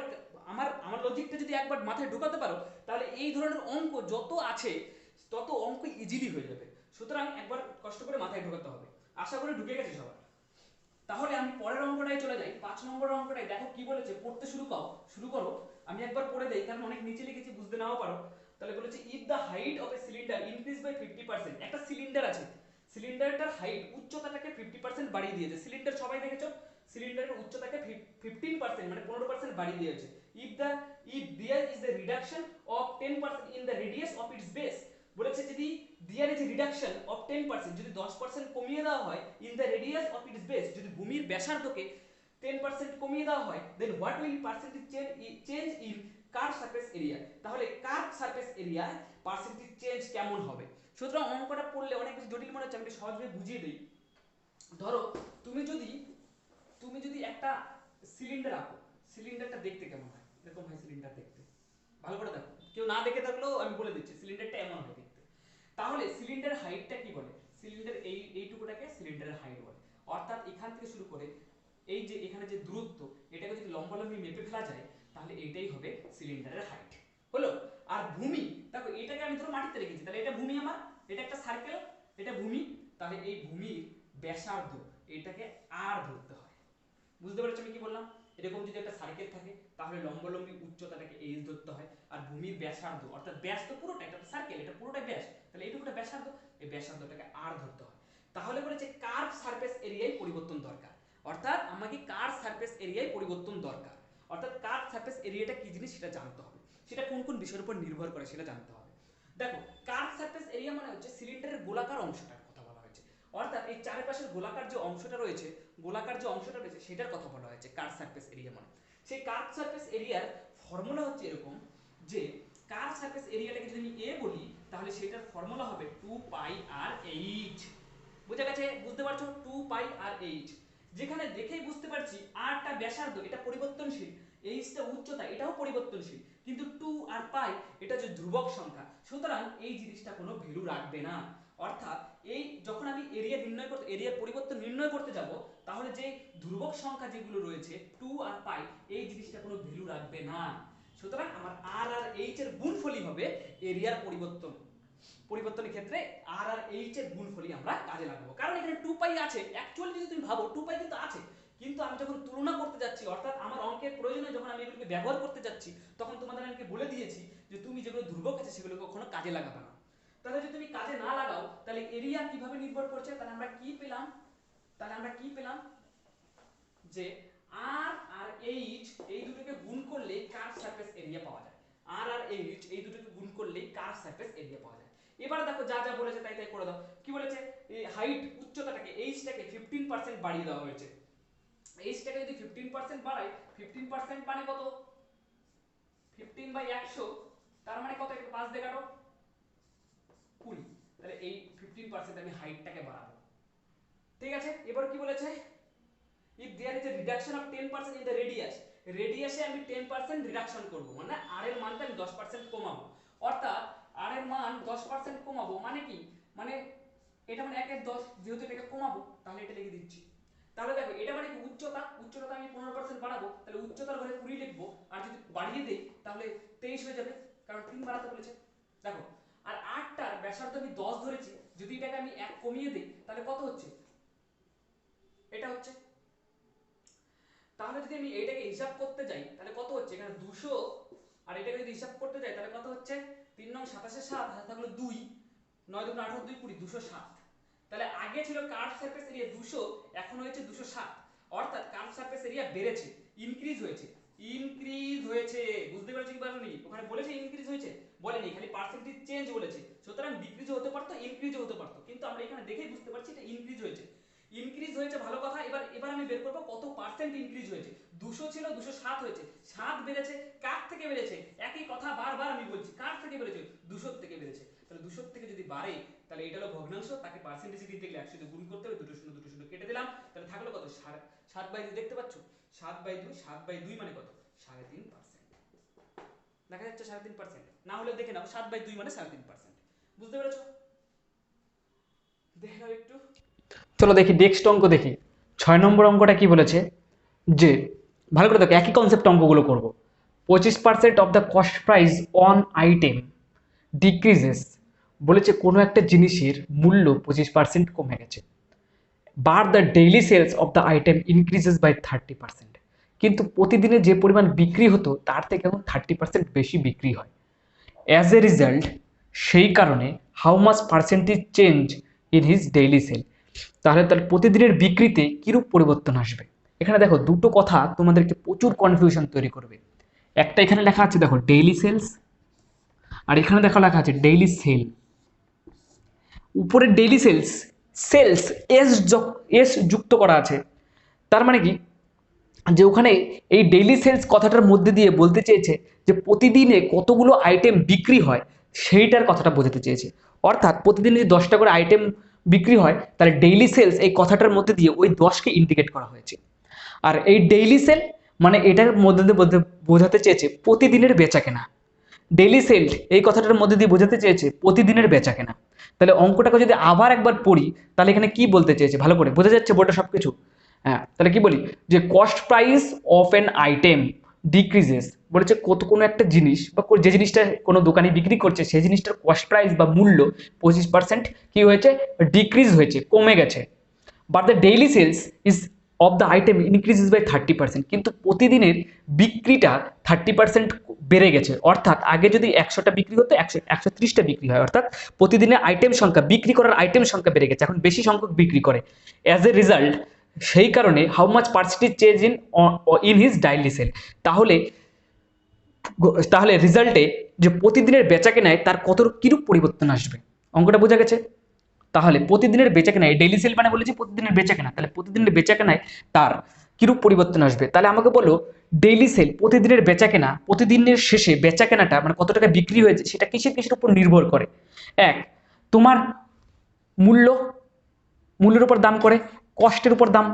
Speaker 1: আমার লজিকটা যদি একবার মাথায় ঢোকাতে পারো, তাহলে এই ধরনের অঙ্ক যত আছে তত অঙ্ক ইজিলি হয়ে যাবে। সুতরাং একবার কষ্ট করে মাথায় ঢোকাতে হবে। আশা করি ঢুকে গেছে সবার। তাহলে আমি পরের অঙ্কটাই চলে যাই, 5 নম্বর অঙ্কটাই। দেখো কি বলেছে, পড়তে শুরু করো। আমি একবার পড়ে দেই, কারণ অনেক নিচে লিখেছি, বুঝতে নাও পারো। তাহলে বলেছে if the height of a cylinder increase by 50%, একটা সিলিন্ডার আছে, সিলিন্ডারটার হাইট, উচ্চতাটাকে 50% বাড়িয়ে দিয়েছে। সিলিন্ডার সবাই দেখেছো, সিলিন্ডারের উচ্চতাকে 15% মানে 15% বাড়িয়ে দিয়েছে। If there is a reduction of 10% in the radius of its base, বলেছে যদি there is a reduction of 10%, যদি 10% কমিয়ে দেওয়া হয় in the radius of its base, যদি ভূমির ব্যাসার্ধকে 10% কমিয়ে দেওয়া হয়, then what will percentage change in curve surface area, তাহলে curve surface area percentage change কেমন হবে। সুতরাং অঙ্কটা পড়লে অনেক বেশি জটিল মনে হচ্ছে, আমি সহজভাবে বুঝিয়ে দিই। ধরো তুমি যদি একটা সিলিন্ডার আঁকো, সিলিন্ডারটা দেখতে কেমন হয়, এরকম হয় সিলিন্ডার দেখতে, ভালো করে দেখো, কেউ না দেখে থাকলেও আমি বলে দিচ্ছি সিলিন্ডারটা এমন হয় দেখতে। তাহলে সিলিন্ডারের হাইটটা কি বলে, সিলিন্ডার এইটুকুটাকে সিলিন্ডারের হাইট বলে, অর্থাৎ এখান থেকে শুরু করে এই যে এখানে যে দূরত্ব, এটাকে যদি লম্বালম্বি মেপে ফেলা যায় তাহলে এইটাই হবে সিলিন্ডারের হাইট হলো। আর ভূমি, দেখো এটাকে আমি ধরো মাটিতে রেখেছি, তাহলে এটা ভূমি আমার, এটা একটা সার্কেল, এটা ভূমি, তাহলে এই ভূমির ব্যাসার্ধ এটাকে আর ধরতে হয়। বুঝতে পারছো আমি কি বললাম? এরকম যদি একটা সার্কেল থাকে তাহলে লম্বালম্বি উচ্চতাটাকে এইচ ধরতে হয়, আর ভূমির ব্যাসার্ধ অর্থাৎ ব্যাস তো পুরোটা, এটা তো সার্কেল, এটা পুরোটা ব্যাস, তাহলে এইটুকুটা ব্যাসার্ধ, এই ব্যাসার্ধটাকে আর ধরতে হয়। তাহলে বলেছে কার্ভ সারফেস এরিয়ায় পরিবর্তন দরকার, অর্থাৎ আমাকে কার্ভ সারফেস এরিয়ায় পরিবর্তন দরকার, অর্থাৎ কার্ভ সারফেস এরিয়াটা কি জিনিস সেটা জানতে হবে, সেটা কোন কোন বিষয়ের উপর নির্ভর করে সেটা জানতে হবে। দেখো কার্ভ সারফেস এরিয়া মানে হচ্ছে সিলিন্ডারের গোলাকার অংশটার কথা বলা হয়েছে, অর্থাৎ এই চারপাশের গোলাকার যে অংশটা রয়েছে, সেটার কথা বলা হয়েছে কার্ভ সারফেস এরিয়া মানে। সেই কার্ভ সারফেস এরিয়ার ফর্মুলা হচ্ছে এরকম যে কার্ভ সারফেস এরিয়াটাকে যদি আমি এ বলি তাহলে সেটার ফর্মুলা হবে 2 পাই আর এইচ। বুঝা গেছে? বুঝতে পারছো? 2 পাই আর এইচ, যেখানে দেখেই বুঝতে পারছি আরটা ব্যাসার্ধ এটা পরিবর্তনশীল, এইচটা উচ্চতা এটাও পরিবর্তনশীল, কিন্তু 2 আর পাই এটা যে ধ্রুবক সংখ্যা, সুতরাং এই জিনিসটা কোনো ভ্যালু রাখবে না। অর্থাৎ এই যখন আমি এরিয়ার পরিবর্তন নির্ণয় করতে যাব, তাহলে যে ধ্রুবক সংখ্যা যেগুলো রয়েছে 2 আর পাই, এই জিনিসটা কোনো ভ্যালু রাখবে না। সুতরাং আমার আর এইচ এর গুণফলই হবে এরিয়ার পরিবর্তনের ক্ষেত্রে আর এইচ এর গুণফলই আমরা কাজে লাগাবো, কারণ এখানে 2 পাই আছে। অ্যাকচুয়ালি যদি তুমি ভাবো 2 পাই কিন্তু আছে, কিন্তু আমি যখন তুলনা করতে যাচ্ছি, অর্থাৎ আমার অঙ্কের প্রয়োজনে যখন আমি এগুলোকে ব্যবহার করতে যাচ্ছি, তখন তোমাদের আমি বলে দিয়েছি যে তুমি যেগুলো ধ্রুবক আছে সেগুলো কখনো কাজে লাগাবে না। তাহলে যদি তুমি কাজে না লাগাও তাহলে এরিয়া কিভাবে নির্ভর করছে, তাহলে আমরা কি পেলাম যে আর আর এইচ এই দুটোকে গুণ করলে কার্ভ সারফেস এরিয়া পাওয়া যায়, আর এইচ এই দুটোকে গুণ করলে কার্ভ সারফেস এরিয়া পাওয়া যায়। এবারে দেখো যা যা বলেছে তাই তাই করে দাও। কি বলেছে? এই হাইট উচ্চতাটাকে এইচটাকে 15% বাড়িয়ে দেওয়া হয়েছে। এইচটাকে যদি 15% বাড়াই, 15% মানে কত? 15/100, তার মানে কত? একটু 5 দিয়ে কাটো, 20। তাহলে এই 15% আমি হাইটটাকে বাড়াবো। ঠিক আছে, এবার কি বলেছে? if there is a reduction of 10% in the রেডিয়াসে আমি 10% রিডাকশন করব, মানে আর এর মানটা আমি 10% কমাবো। অর্থাৎ আর এর মান 10% কমাবো মানে কি? মানে এটা মানে 1 এর 10, যেহেতু এটাকে কমাবো তাহলে এটা লিখে দিচ্ছি। তাহলে দেখো এটা মানে কি? উচ্চতা আমি 15% বাড়াবো, তাহলে উচ্চতার ঘরে 20 লিখবো, আর যদি বাড়িয়ে দেই তাহলে 23 হয়ে যাবে, কারণ 3 বাড়াতে বলেছে। দেখো আর 8টার ব্যাসার্ধ আমি 10 ধরেছি, যদি এটাকে আমি 1 কমিয়ে দেই তাহলে কত হচ্ছে? এটা হচ্ছে। তাহলে যদি আমি এইটাকে হিসাব করতে যাই তাহলে কত হচ্ছে? এখানে 200, আর এটাকে যদি হিসাব করতে যাই তাহলে কত হচ্ছে? 3 নং 27 এর 7, হাতে থাকলো 2, 9 2 18 2 20, 207। তাহলে আগে ছিল কার্ভ সারফেস এরিয়া 200, এখন হয়েছে 207, অর্থাৎ কার্ভ সারফেস এরিয়া বেড়েছে, ইনক্রিজ হয়েছে। বুঝতে পেরেছো কি পারোনি? ওখানে বলেছে ইনক্রিজ হয়েছে, বলেনি, খালি পার্সেন্টেজ চেঞ্জ বলেছে। সুতরাং ডিক্রিজ হতে পারতো, ইনক্রিজ হতে পারতো, কিন্তু আমরা এখানে দেখেই বুঝতে পারছি এটা ইনক্রিজ হয়েছে। ভালো কথা। এবার আমি বের করব কত পার্সেন্ট ইনক্রিজ হয়েছে। 200 ছিল 207 হয়েছে, 7 বেড়েছে। কার থেকে বেড়েছে? একই কথা বারবার আমি বলছি, কার থেকে বেড়েছে? 200 থেকে বেড়েছে। তাহলে 200 থেকে যদি বাড়ে তাহলে এটা হলো ভগ্নাংশ, তাকে পার্সেন্টেজ দিতে গেলে 100 দিয়ে গুণ করতে হবে, দুটো শূন্য কেটে দিলাম, তাহলে থাকলো কত? 7/2। দেখতে পাচ্ছ? 7/2 মানে কত? 3.5%। দেখা যাচ্ছে 3.5%, না হলে দেখে নাও 7/2 মানে 3.5%। বুঝতে পেরেছো? দেখে নাও একটু। চলো দেখি নেক্সট অঙ্ক দেখি। 6 নম্বর অঙ্কটা কি বলেছে যে, ভালো করে দেখো, একই কনসেপ্ট অঙ্কগুলো করব। 25% of the cost price on item decreases, বলেছে কোনো একটা জিনিসের মূল্য 25% কমে গেছে, bar the daily sales of the item increases by 30%, কিন্তু প্রতিদিনে যে পরিমাণ বিক্রি হতো তার থেকে এখন 30% বেশি বিক্রি হয়। অ্যাজ এ রেজাল্ট, সেই কারণে how much percentage change in his daily sale, তাহলে প্রতিদিনের বিক্রিতে কিরূপ পরিবর্তন আসবে। এখানে দেখো দুটো কথা তোমাদেরকে প্রচুর কনফিউশন তৈরি করবে। একটা এখানে লেখা আছে দেখো ডেইলি সেলস, আর এখানে দেখো লেখা আছে ডেইলি সেল। উপরে ডেইলি সেলস, সেলস এস যুক্ত করা আছে, তার মানে কি যে ওখানে এই ডেইলি সেলস কথাটার মধ্যে দিয়ে বলতে চেয়েছে যে প্রতিদিনে কতগুলো আইটেম বিক্রি হয় সেইটার কথাটা বোঝাতে চেয়েছে। অর্থাৎ প্রতিদিন যদি 10টা করে আইটেম বিক্রি হয় তাহলে ডেইলি সেলস এই কথাটার মধ্যে দিয়ে ওই 10কে ইন্ডিকেট করা হয়েছে। আর এই ডেইলি সেল মানে এটার মধ্যে দিয়ে বোঝাতে চেয়েছে প্রতিদিনের বেচাকেনা। ডেইলি সেল এই কথাটার মধ্যে দিয়ে বোঝাতে চেয়েছে প্রতিদিনের বেচাকেনা। তাহলে অঙ্কটাকে যদি আবার একবার পড়ি তাহলে এখানে কি বলতে চেয়েছে ভালো করে বোঝা যাচ্ছে বোর্ডে সবকিছু? হ্যাঁ, তাহলে কি বলি যে cost price of an item decreases, বলেছে কোনো একটা জিনিস বা যে জিনিসটা কোনো দোকানে বিক্রি করছে সেই জিনিসটার কস্ট প্রাইস বা মূল্য 25% কি হয়েছে, ডিক্রিজ হয়েছে, কমে গেছে। But the daily sales is of the item increases by 30%, কিন্তু প্রতিদিনের বিক্রিটা 30% বেড়ে গেছে। অর্থাৎ আগে যদি 100টা বিক্রি হতো 130টা বিক্রি হয়, অর্থাৎ প্রতিদিনের আইটেম সংখ্যা, বিক্রি করার আইটেম সংখ্যা বেড়ে গেছে, এখন বেশি সংখ্যক বিক্রি করে। অ্যাজ এ রেজাল্ট সেই কারণে how much percentage change in his daily sale, তাহলে রেজাল্টে যে প্রতিদিনের বেচাকেনায় তার কত কিরূপ পরিবর্তন আসবে, অঙ্কটা বোঝা গেছে? তাহলে প্রতিদিনের বেচাকেনায় ডেইলি সেল মানে বলেছি প্রতিদিনের বেচাকেনা, তাহলে প্রতিদিনের বেচাকেনায় তার কিরূপ পরিবর্তন আসবে। তাহলে আমাকে বলো ডেইলি সেল প্রতিদিনের বেচাকেনা, প্রতিদিনের শেষে বেচাকেনাটা মানে কত টাকা বিক্রি হয়েছে সেটা কিসের কিসের উপর নির্ভর করে? এক, তোমার মূল্যের উপর দাম করে, কষ্টের উপর দাম,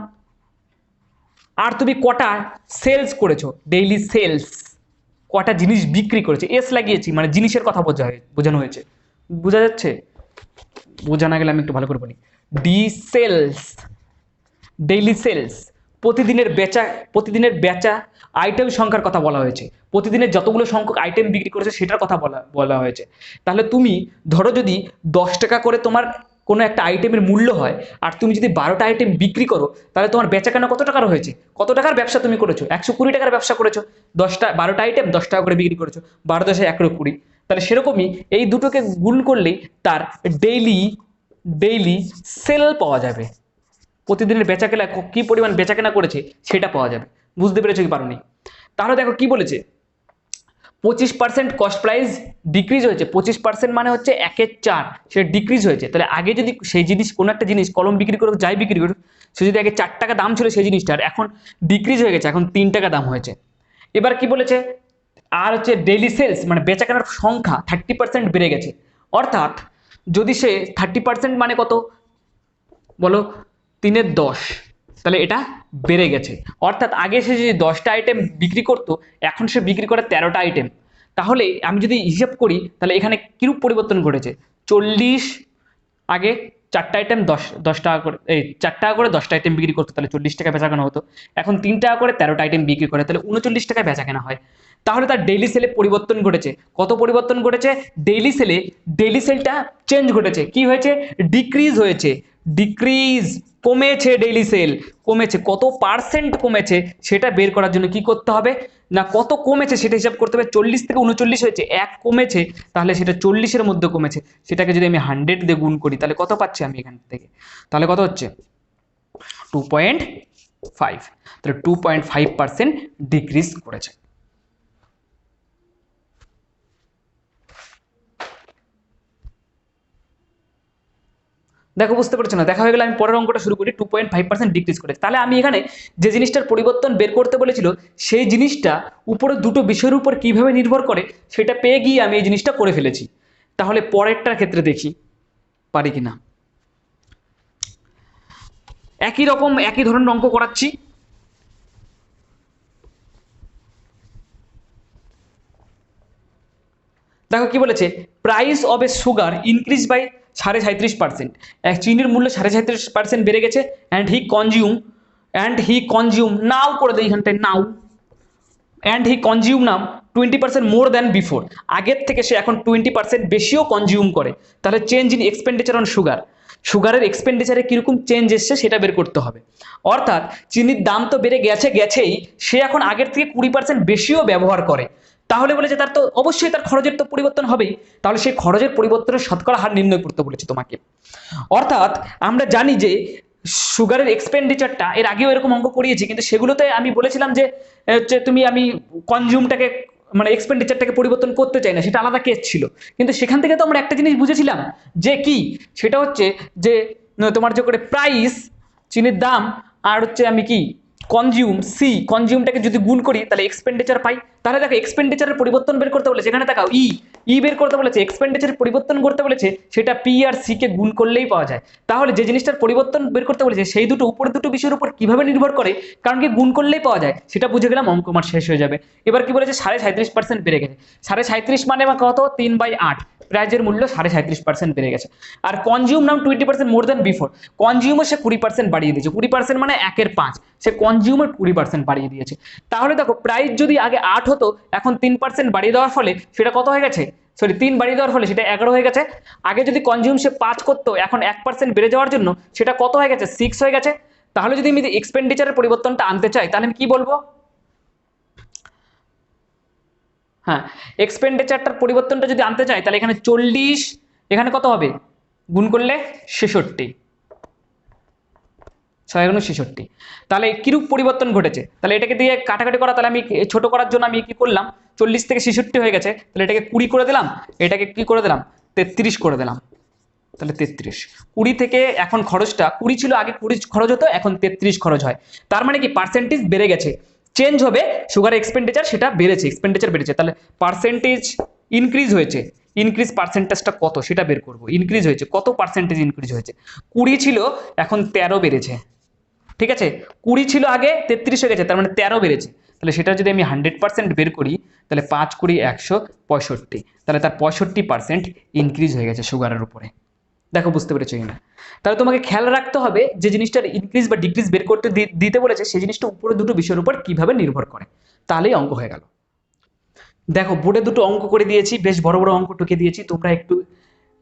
Speaker 1: আর তুমি কটা সেলস করেছো, ডেইলি সেলস কটা জিনিস বিক্রি করেছে, এস লাগিয়েছি মানে জিনিসের কথা বোঝানো হয়েছে। বোঝা যাচ্ছে? বোঝা না গেলে আমি একটু ভালো করে বলি। ডি সেলস, ডেইলি সেলস প্রতিদিনের বেচা আইটেম সংখ্যার কথা বলা হয়েছে, প্রতিদিনের যতগুলো সংখ্যক আইটেম বিক্রি করেছে সেটার কথা বলা হয়েছে। তাহলে তুমি ধরো যদি 10 টাকা করে তোমার কোনো একটা আইটেমের মূল্য হয় আর তুমি যদি 12টা আইটেম বিক্রি করো তাহলে তোমার বেচাকেনা কত টাকার হয়েছে, কত টাকার ব্যবসা তুমি করেছো, 120 টাকার ব্যবসা করেছো। 12টা আইটেম 10 টাকা করে বিক্রি করেছো, 12 10 120। তাহলে সেরকমই এই দুটোকে গুণ করলেই তার ডেইলি সেল পাওয়া যাবে, প্রতিদিনের বেচাকেনা কি পরিমাণ বেচাকেনা করেছে সেটা পাওয়া যাবে। বুঝতে পেরেছো কি পারোনি? তাহলে দেখো কি বলেছে, 25% কস্ট প্রাইস ডিক্রিজ হয়েছে। 25% মানে হচ্ছে 1/4, সেটা ডিক্রিজ হয়েছে। তাহলে আগে যদি সেই জিনিস কোনো একটা জিনিস কলম বিক্রি করুক যাই বিক্রি করুক, সে যদি আগে 4 টাকা দাম ছিল সেই জিনিসটার, এখন ডিক্রিজ হয়ে গেছে, এখন 3 টাকা দাম হয়েছে। এবার কি বলেছে, আর হচ্ছে ডেইলি সেলস মানে বেচাকেনার সংখ্যা 30% বেড়ে গেছে। অর্থাৎ যদি সে 30% মানে কত বলো, 3/10, তাহলে এটা বেড়ে গেছে। অর্থাৎ আগে সে যদি 10টা আইটেম বিক্রি করতো এখন সে বিক্রি করে 13টা আইটেম। তাহলে আমি যদি হিসাব করি তাহলে এখানে কিরূপ পরিবর্তন ঘটেছে, 40, আগে 4টা আইটেম 10 টাকা করে, 4 টাকা করে 10টা আইটেম বিক্রি করতো তাহলে 40 টাকা বেচাকেনা হতো, এখন 3 টাকা করে 13টা আইটেম বিক্রি করে তাহলে 39 টাকায় বেচাকেনা হয়। তাহলে তার ডেইলি সেলে পরিবর্তন ঘটেছে। কত পরিবর্তন ঘটেছে, ডেইলি সেলটা চেঞ্জ ঘটেছে, কি হয়েছে, ডিক্রিজ হয়েছে, ডিক্রিজ কমেছে, ডেইলি সেল কমেছে, কত পার্সেন্ট কমেছে সেটা বের করার জন্য কি করতে হবে না, কত কমেছে সেটা হিসাব করতে হবে। 40 থেকে 39 হয়েছে, 1 কমেছে, তাহলে সেটা 40-এর মধ্যে কমেছে, সেটাকে যদি আমি 100 দিয়ে গুণ করি তাহলে কত পাচ্ছি আমি এখান থেকে, তাহলে কত হচ্ছে 2.5, তাহলে 2.5% ডিক্রিজ করেছে। দেখো বুঝতে পারছো না, দেখা হয়ে গেলে আমি পরের অঙ্কটা শুরু করি। 2.5% ডিক্রিজ করেছে, তাহলে আমি এখানে যে জিনিসটার পরিবর্তন বের করতে বলেছিল সেই জিনিসটা উপরে দুটো বিষয়ের উপর কিভাবে নির্ভর করে সেটা পেয়ে গিয়ে আমি এই জিনিসটা করে ফেলেছি। তাহলে পরেরটার ক্ষেত্রে দেখি পারি কিনা। একই রকম একই ধরনের অঙ্ক করাচ্ছি। দেখো কি বলেছে, price of a sugar increase by 37.5%, এক চিনির মূল্য 37.5% বেড়ে গেছে। অ্যান্ড হি কনজিউম নাও করে দেয় এখানটায় নাও, অ্যান্ড হি কনজিউম নাম 20% মোর দ্যান বিফোর, আগের থেকে সে এখন 20% বেশিও কনজিউম করে। তাহলে চেঞ্জ ইন এক্সপেন্ডিচার অন সুগারের এক্সপেন্ডিচারে কিরকম চেঞ্জ এসছে সেটা বের করতে হবে। অর্থাৎ চিনির দাম তো বেড়ে গেছেই, সে এখন আগের থেকে 20% বেশিও ব্যবহার করে। তাহলে বলেছে তার তো অবশ্যই তার খরচের তো পরিবর্তন হবেই, তাহলে সেই খরচের পরিবর্তনের শতকরা হার নির্ণয় করতে বলেছে তোমাকে। অর্থাৎ আমরা জানি যে সুগারের এক্সপেন্ডিচারটা এর আগেও এরকম অঙ্ক করিয়েছি, কিন্তু সেগুলোতে আমি বলেছিলাম যে হচ্ছে আমি কনজিউমটাকে মানে এক্সপেন্ডিচারটাকে পরিবর্তন করতে চাই না, সেটা আলাদা কেস ছিল। কিন্তু সেখান থেকে তো আমরা একটা জিনিস বুঝেছিলাম যে কি, সেটা হচ্ছে যে তোমার যে করে প্রাইস চিনির দাম আর হচ্ছে আমি কি কনজিউম সি, কনজিউমটাকে যদি গুণ করি তাহলে এক্সপেন্ডিচার পাই। তাহলে দেখো এক্সপেন্ডিচারের পরিবর্তন বের করতে বলেছে, এখানে তাকাও ই বের করতে বলেছে, এক্সপেন্ডিচারের পরিবর্তন করতে বলেছে, সেটা পি আর সি কে গুণ করলেই পাওয়া যায়। তাহলে যে জিনিসটার পরিবর্তন বের করতে বলেছে সেই দুটো উপরের দুটো বিষয়ের উপর কিভাবে নির্ভর করে, কারণ কি গুণ করলেই পাওয়া যায়, সেটা বুঝে গেলাম, অঙ্ক আমার শেষ হয়ে যাবে। এবার কি বলেছে 37.5% বেড়ে গেছে, 37.5 মানে কত, 3/8, প্রাইজের মূল্য 37.5% বেড়ে গেছে। আর কনজিউম নাম 20% মোর দেন বিফোর, কনজিউমও সে 20% বাড়িয়ে দিয়েছে, 20% মানে 1/5, সে কনজিউমার 20% বাড়িয়ে দিয়েছে। তাহলে দেখো প্রাইস যদি আগে 8 হতো, এখন 3% বাড়িয়ে দেওয়ার ফলে সেটা কত হয়ে গেছে, সরি 3 বাড়িয়ে দেওয়ার ফলে সেটা 11 হয়ে গেছে। আগে যদি কনজিউম সে 5 করতো, এখন 1% বেড়ে যাওয়ার জন্য সেটা কত হয়ে গেছে, 6 হয়ে গেছে। তাহলে যদি আমি এক্সপেন্ডিচারের পরিবর্তনটা আনতে চাই তাহলে আমি কি বলবো, হ্যাঁ এক্সপেন্ডিচারটার পরিবর্তনটা যদি আনতে চাই তাহলে এখানে 40, এখানে কত হবে, গুণ করলে 66, 6×66। তাহলে কিরূপ পরিবর্তন ঘটেছে, তাহলে এটাকে দিয়ে কাটাকাটি করা, তাহলে আমি ছোট করার জন্য আমি কি করলাম, 40 থেকে 66 হয়ে গেছে, তাহলে এটাকে 20 করে দিলাম, এটাকে কি করে দিলাম, 33 করে দিলাম। তাহলে 33, 20 থেকে এখন খরচটা 20 ছিল, আগে 20 খরচ হতো, এখন 33 খরচ হয়। তার মানে কি পার্সেন্টেজ বেড়ে গেছে, চেঞ্জ হবে, সুগার এক্সপেন্ডিচার সেটা বেড়েছে, এক্সপেন্ডিচার বেড়েছে, তাহলে পার্সেন্টেজ ইনক্রিজ হয়েছে, ইনক্রিজ পার্সেন্টেজটা কত সেটা বের করব, ইনক্রিজ হয়েছে কত পার্সেন্টেজ ইনক্রিজ হয়েছে, 20 ছিল এখন 13 বেড়েছে, ঠিক আছে, 20 ছিল আগে 33 হয়ে গেছে, তার মানে 13 বেড়েছে। তাহলে সেটা যদি আমি 100% বের করি তাহলে 5 20 165, তাহলে তার 65% ইনক্রিজ হয়ে গেছে সুগারের উপরে। দেখো বুঝতে পেরেছো কিনা। তাহলে তোমাকে খেয়াল রাখতে হবে যে জিনিসটার ইনক্রিজ বা ডিক্রিজ বের করতে দিতে বলেছে সেই জিনিসটা উপরে দুটো বিষয়ের উপর কিভাবে নির্ভর করে, তাহলেই অঙ্ক হয়ে গেল। দেখো বোর্ডে দুটো অঙ্ক করে দিয়েছি, বেশ বড় বড় অঙ্ক টুকে দিয়েছি, তোমরা একটু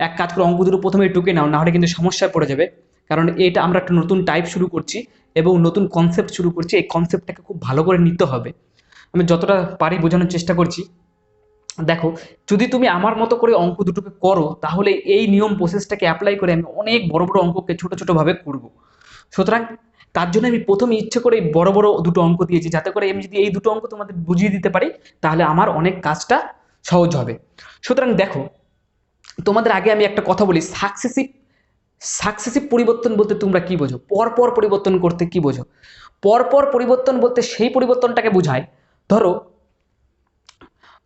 Speaker 1: এক কাজ করে অঙ্ক দুটো প্রথমে টুকে নাও, না হলে কিন্তু সমস্যায় পড়ে যাবে। কারণ এটা আমরা একটা নতুন টাইপ শুরু করছি এবং নতুন কনসেপ্ট শুরু করছি, এই কনসেপ্টটাকে খুব ভালো করে নিতে হবে। আমি যতটা পারি বোঝানোর চেষ্টা করছি। দেখো যদি তুমি আমার মতো করে অঙ্ক দুটোকে করো তাহলে এই নিয়ম প্রসেসটাকে অ্যাপ্লাই করে আমি অনেক বড় বড় অঙ্ককে ছোট ছোট ভাবে করব। সুতরাং তার জন্য আমি প্রথমে ইচ্ছে করে বড় বড় দুটো অঙ্ক দিয়েছি, যাতে করে আমি যদি এই দুটো অঙ্ক তোমাদের বুঝিয়ে দিতে পারি তাহলে আমার অনেক কাজটা সহজ হবে। সুতরাং দেখো তোমাদের আগে আমি একটা কথা বলি, সাকসেসিভ পরিবর্তন বলতে তোমরা কি বোঝো, পরপর পরিবর্তন করতে কি বোঝো। পরপর পরিবর্তন বলতে সেই পরিবর্তনটাকে বোঝায়, ধরো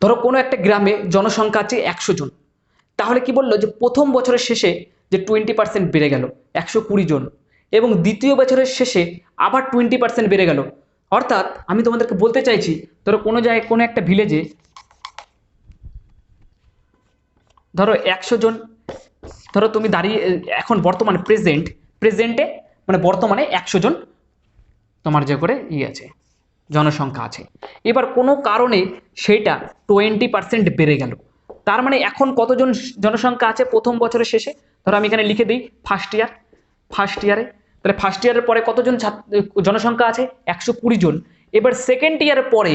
Speaker 1: ধরো কোনো একটা গ্রামে জনসংখ্যা আছে 100 জন, তাহলে কি বললো যে প্রথম বছরের শেষে যে 20% বেড়ে গেল 120 জন, এবং দ্বিতীয় বছরের শেষে আবার 20% বেড়ে গেল। অর্থাৎ আমি তোমাদেরকে বলতে চাইছি, ধরো কোনো জায়গায় কোনো একটা ভিলেজে ধরো 100 জন, ধরো তুমি দাঁড়িয়ে এখন বর্তমানে প্রেজেন্টে মানে বর্তমানে 100 জন তোমার যে করে আছে জনসংখ্যা আছে, এবার কোনো কারণে সেটা 20% বেড়ে গেল, তার মানে এখন কতজন জনসংখ্যা আছে প্রথম বছরের শেষে, ধরো আমি এখানে লিখে দিই ফার্স্ট ইয়ারে, তাহলে ফার্স্ট ইয়ারের পরে কতজন জনসংখ্যা আছে 120 জন। এবার সেকেন্ড ইয়ারের পরে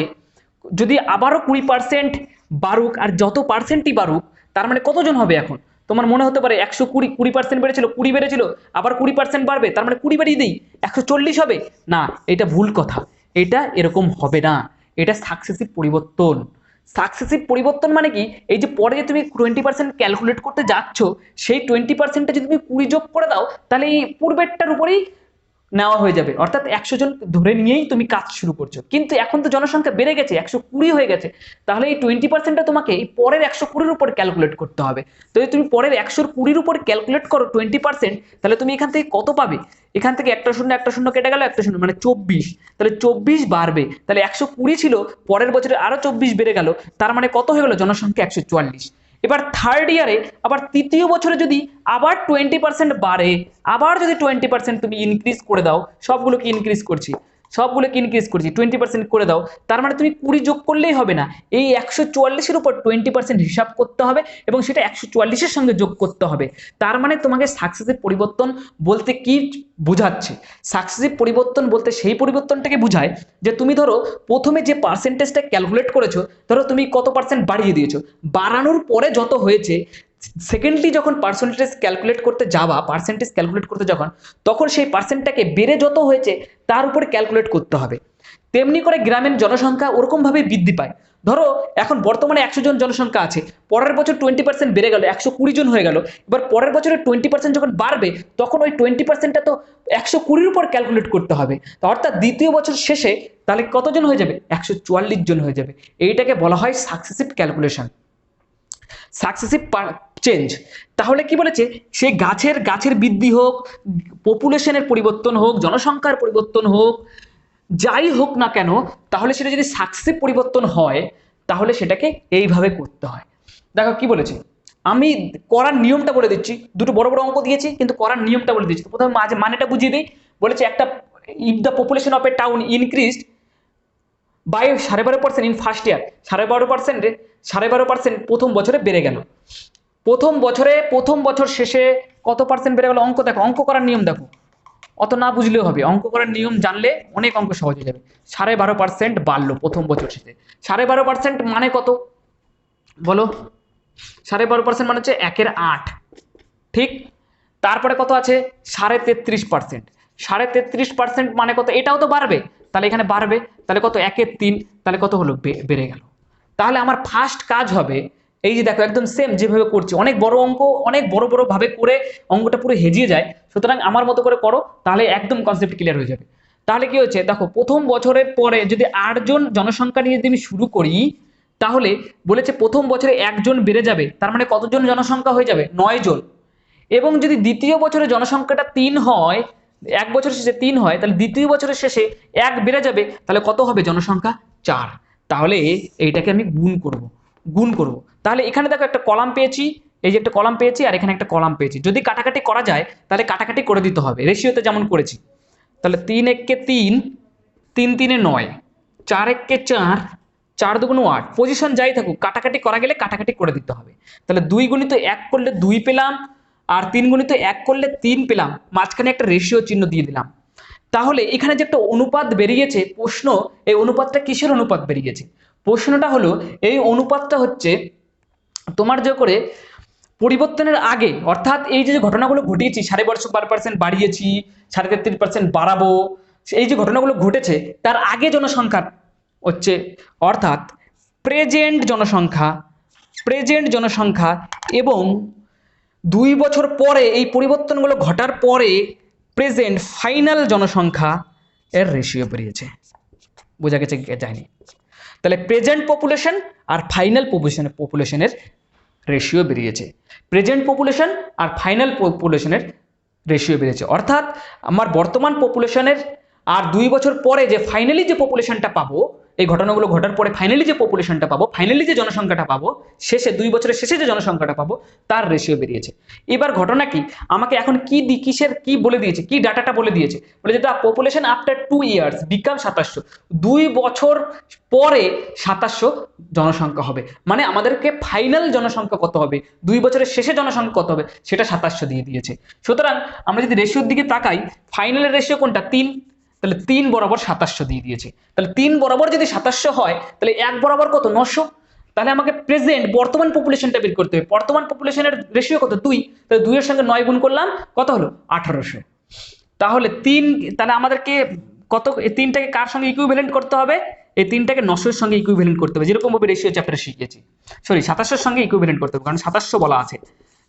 Speaker 1: যদি আবারও 20% বাড়ুক, আর যত পার্সেন্টই বাড়ুক তার মানে কতজন হবে, এখন তোমার মনে হতে পারে 120% বেড়েছিল, 20 বেড়েছিল, আবার 20% বাড়বে, তার মানে 20 বাড়িয়ে দিই 140 হবে, না এটা ভুল কথা, এটা এরকম হবে না, এটা সাকসেসিভ পরিবর্তন। সাকসেসিভ পরিবর্তন মানে কি, এই যে পরে যে তুমি 20% ক্যালকুলেট করতে যাচ্ছ সেই 20%টা যদি তুমি 20 যোগ করে দাও তাহলে এই পূর্বেরটার উপরেই নেওয়া হয়ে যাবে, অর্থাৎ 100 জন ধরে নিয়েই তুমি কাজ শুরু করছো। কিন্তু এখন তো জনসংখ্যা বেড়ে গেছে, 120 হয়ে গেছে, তাহলে এই 20%টা তোমাকে এই পরের 120-র উপর ক্যালকুলেট করতে হবে। তো যদি তুমি পরের 120-র উপর ক্যালকুলেট করো 20%, তাহলে তুমি এখান থেকে কত পাবে, এখান থেকে একটা শূন্য কেটে গেল, একটা শূন্য মানে 24, তাহলে 24 বাড়বে, তাহলে 120 ছিল, পরের বছরে আরো 24 বেড়ে গেল, তার মানে কত হয়ে গেল জনসংখ্যা 144। এবার থার্ড ইয়ারে আবার তৃতীয় বছরে যদি আবার 20% বাড়ে, আবার যদি 20% তুমি ইনক্রিজ করে দাও, সবগুলোকে ইনক্রিজ করছি 20% করে দাও, তার মানে তুমি 20 যোগ করলেই হবে না, এই 144-এর উপর 20% হিসাব করতে হবে এবং সেটা 144-এর সঙ্গে যোগ করতে হবে। তার মানে তোমাকে সাকসেসিভ পরিবর্তন বলতে কি বোঝাচ্ছে, সাকসেসিভ পরিবর্তন বলতে সেই পরিবর্তনটাকে বোঝায় যে তুমি ধরো প্রথমে যে পার্সেন্টেজটা ক্যালকুলেট করেছো, ধরো তুমি কত পার্সেন্ট বাড়িয়ে দিয়েছো, বাড়ানোর পরে যত হয়েছে, সেকেন্ডলি যখন পার্সেন্টেজ ক্যালকুলেট করতে যখন তখন সেই পার্সেন্টটাকে বেড়ে যত হয়েছে তার উপরে ক্যালকুলেট করতে হবে। তেমনি করে গ্রামের জনসংখ্যা ওরকম ভাবে বৃদ্ধি পায়। ধরো এখন বর্তমানে 100 জন জনসংখ্যা আছে, পরের বছর 20% বেড়ে গেল, 120 জন হয়ে গেল। এবার পরের বছরে 20% যখন বাড়বে, তখন ওই 20%টা তো 120-র উপর ক্যালকুলেট করতে হবে। তো অর্থাৎ দ্বিতীয় বছর শেষে তাহলে কতজন হয়ে যাবে? 144 জন হয়ে যাবে। এইটাকে বলা হয় সাকসেসিভ ক্যালকুলেশন, সাকসেসিভ চেঞ্জ। তাহলে কি বলেছে, সে গাছের বৃদ্ধি হোক, পপুলেশনের পরিবর্তন হোক, জনসংখ্যার পরিবর্তন হোক, যাই হোক না কেন, তাহলে সেটা যদি সাকসেসিভ পরিবর্তন হয় তাহলে সেটাকে এইভাবে করতে হয়। দেখো কি বলেছে, আমি করার নিয়মটা বলে দিচ্ছি। দুটো বড় বড় অঙ্ক দিয়েছি, কিন্তু করার নিয়মটা বলে দিচ্ছি। প্রথমে মানেটা বুঝিয়ে দিই। বলেছে একটা if the population of a town increased by 12.5% in first year, 12.5% প্রথম বছরে বেড়ে গেল। প্রথম বছর শেষে কত পার্সেন্ট বেড়ে গেল? অঙ্ক দেখো, অঙ্ক করার নিয়ম দেখো, অত না বুঝলেও হবে, অঙ্ক করার নিয়ম জানলে অনেক অঙ্ক সহজ হয়ে যাবে। 12.5% বাড়লো প্রথম বছর শেষে। 12.5% মানে কত বলো? 12.5% মানে হচ্ছে 1/8, ঠিক। তারপরে কত আছে? 33.5%। 33.5% মানে কত? এটাও তো বাড়বে, তাহলে এখানে বাড়বে, তাহলে কত? 1/3, তাহলে কত হলো? বেড়ে গেল। তাহলে আমার ফার্স্ট কাজ হবে, এই যে দেখো একদম সেম যেভাবে করছি, অনেক বড় অঙ্ক, অনেক বড় বড় ভাবে করে অঙ্কটা পুরো হেজিয়ে যায়। সুতরাং আমার মতো করে করো, তাহলে একদম কনসেপ্ট ক্লিয়ার হয়ে যাবে। তাহলে কি হচ্ছে দেখো, প্রথম বছরের পরে যদি 8 জন জনসংখ্যা নিয়ে যদি আমি শুরু করি, তাহলে বলেছে প্রথম বছরে 1 জন বেড়ে যাবে, তার মানে কতজন জনসংখ্যা হয়ে যাবে? 9 জন। এবং যদি দ্বিতীয় বছরে জনসংখ্যাটা 3 হয়, এক বছর শেষে 3 হয়, তাহলে দ্বিতীয় বছরের শেষে 1 বেড়ে যাবে, তাহলে কত হবে? জনসংখ্যা 4। তাহলে এইটাকে আমি গুণ করব। তাহলে এখানে দেখো একটা কলাম পেয়েছি, এই যে একটা কলাম পেয়েছি, আর এখানে একটা কলাম পেয়েছি। যদি কাটাকাটি করা যায় তাহলে কাটাকাটি করে দিতে হবে, রেশিওতে যেমন করেছি। তাহলে 3 1 3, 3 3 9, 4 1 4, 4 2 8। পজিশন যাই থাকুক, কাটাকাটি করা গেলে কাটাকাটি করে দিতে হবে। তাহলে 2 গুণিত 1 করলে 2 পেলাম, আর 3 গুণিত 1 করলে 3 পেলাম, মাঝখানে একটা রেশিও চিহ্ন দিয়ে দিলাম। তাহলে এখানে যে একটা অনুপাত বেরিয়েছে প্রশ্ন, এই অনুপাতটা কিসের অনুপাত বেরিয়েছে? প্রশ্নটা হলো, এই অনুপাতটা হচ্ছে তোমার যে করে পরিবর্তনের আগে, অর্থাৎ এই যে ঘটনাগুলো ঘটিয়েছি, 12.5% বাড়িয়েছি, 33% বাড়াবো, এই যে ঘটনাগুলো ঘটেছে তার আগে জনসংখ্যা হচ্ছে, অর্থাৎ প্রেজেন্ট জনসংখ্যা এবং 2 বছর পরে এই পরিবর্তনগুলো ঘটার পরে প্রেজেন্ট ফাইনাল জনসংখ্যা এর রেশিও বেরিয়েছে। বোঝা গেছে? যায়নি? তাহলে প্রেজেন্ট পপুলেশন আর ফাইনাল পপুলেশনের রেশিও বেরিয়েছে। প্রেজেন্ট পপুলেশন আর ফাইনাল পপুলেশনের রেশিও বেরিয়েছে, অর্থাৎ আমার বর্তমান পপুলেশনের আর 2 বছর পরে যে ফাইনালি যে পপুলেশনটা পাবো, এই ঘটনাগুলো ঘটার পরে ফাইনালি যে পপুলেশনটা পাবো, ফাইনালি যে জনসংখ্যাটা পাবো, শেষে 2 বছরের শেষে যে জনসংখ্যাটা পাবো, তার রেশিও বেরিয়েছে। এবার ঘটনা কি, আমাকে এখন কিসের কি বলে দিয়েছে, কি ডাটাটা বলে দিয়েছে? বলে যে পপুলেশন আফটার 2 ইয়ার্স বিকাম 2700, 2 বছর পরে 2700 জনসংখ্যা হবে। মানে আমাদেরকে ফাইনাল জনসংখ্যা কত হবে, 2 বছরের শেষে জনসংখ্যা কত হবে, সেটা 2700 দিয়ে দিয়েছে। সুতরাং আমরা যদি রেশিওর দিকে তাকাই, ফাইনালের রেশিও কোনটা? 3। তাহলে 3 বরাবর 2700 দিয়ে দিয়েছে। তাহলে 3 বরাবর যদি 2700 হয়, তাহলে 1 বরাবর কত? 900। তাহলে আমাকে প্রেজেন্ট বর্তমান পপুলেশনটা বের করতে হবে। বর্তমান পপুলেশনের রেশিও কত? 2। তাহলে 2 এর সঙ্গে 9 গুণ করলাম, কত হলো? 1800। তাহলে তাহলে আমাদেরকে কত, এই 3টাকে কার সঙ্গে ইকুইভ্যালেন্ট করতে হবে? এই 3টাকে 900 এর সঙ্গে ইকুইভ্যালেন্ট করতে হবে, যেরকম ভাবে রেশিও চ্যাপ্টারে শিখেছি। 2700 এর সঙ্গে ইকুইভ্যালেন্ট করতে হবে, কারণ 2700 বলা আছে।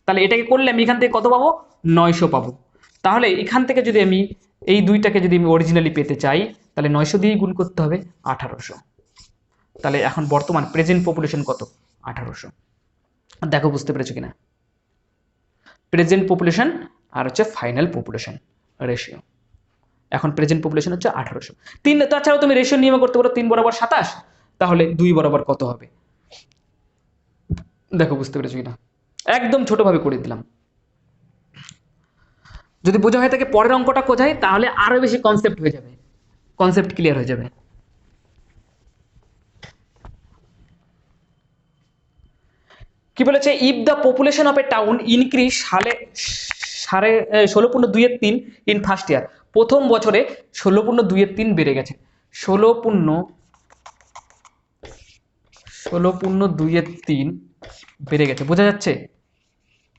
Speaker 1: তাহলে এটাকে করলে আমি এখান থেকে কত পাবো? 900 পাবো। তাহলে এখান থেকে যদি আমি এই দুইটাকে যদি আমি অরিজিনালি পেতে চাই, তাহলে 900 দিয়ে গুণ করতে হবে 1800। তাহলে এখন বর্তমান প্রেজেন্ট পপুলেশন কত? 1800। দেখো বুঝতে পেরেছো কিনা? প্রেজেন্ট পপুলেশন আর হচ্ছে ফাইনাল পপুলেশন রেশিও। এখন প্রেজেন্ট পপুলেশন হচ্ছে 1800। 3, তাছাড়াও তুমি রেশিও নিয়মে করতে পারো 3 বরাবর 27, তাহলে 2 বরাবর কত হবে? দেখো বুঝতে পেরেছো কিনা? একদম ছোটভাবে করে দিলাম। যদি বোঝা হয় থাকে পরের অঙ্কটা কোথায়, তাহলে আরো বেশি কনসেপ্ট হয়ে যাবে, কনসেপ্ট ক্লিয়ার হয়ে যাবে। কি বলেছে? If the population of a town increase 16.2 in first ইয়ার, প্রথম বছরে 16.2 বেড়ে গেছে। 16.2 বেড়ে গেছে, বোঝা যাচ্ছে?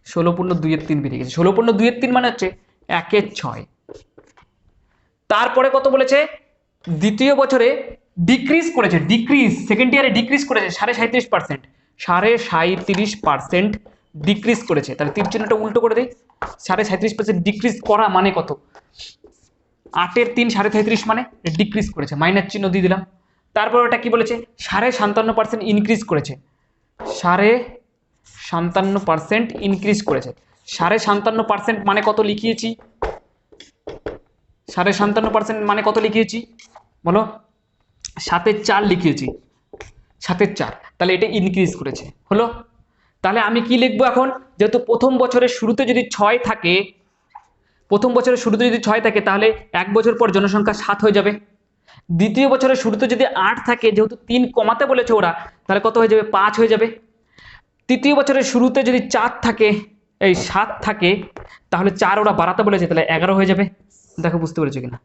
Speaker 1: 16.2 বেড়ে গেছে। 16.2 মানে হচ্ছে 1/6। তারপরে কত বলেছে? দ্বিতীয় বছরে ডিক্রিজ করেছে, ডিক্রিজ সেকেন্ড ইয়ারে ডিক্রিজ করেছে 37.5%, 37.5% ডিক্রিজ করেছে। তাহলে তীর চিহ্নটা উল্টো করে দিই, 37.5% ডিক্রিজ করা মানে কত, 8 এর 3 37.5 মানে ডিক্রিজ করেছে, মাইনাস চিহ্ন দিয়ে দিলাম। তারপর ওটা কি বলেছে 57.5% ইনক্রিজ করেছে, 57.5% ইনক্রিজ করেছে। 57.5% মানে কত লিখিয়েছি, 57.5% মানে কত লিখিয়েছি বলো, 7/4 লিখিয়েছি, 7/4। তাহলে এটা ইনক্রিজ করেছে হলো। তাহলে আমি কি লিখবো এখন, যেহেতু প্রথম বছরের শুরুতে যদি 6 থাকে, প্রথম বছরের শুরুতে যদি 6 থাকে তাহলে 1 বছর পর জনসংখ্যা 7 হয়ে যাবে। দ্বিতীয় বছরের শুরুতে যদি 8 থাকে, যেহেতু 3 কমাতে বলেছে ওরা, তাহলে কত হয়ে যাবে, 5 হয়ে যাবে। তৃতীয় বছরের শুরুতে যদি 4 থাকে, এই 7 থাকে, তাহলে 4 ওরা বাড়াতে বলেছে, তাহলে 11 হয়ে যাবে। দেখো বুঝতে পেরেছো কিনা,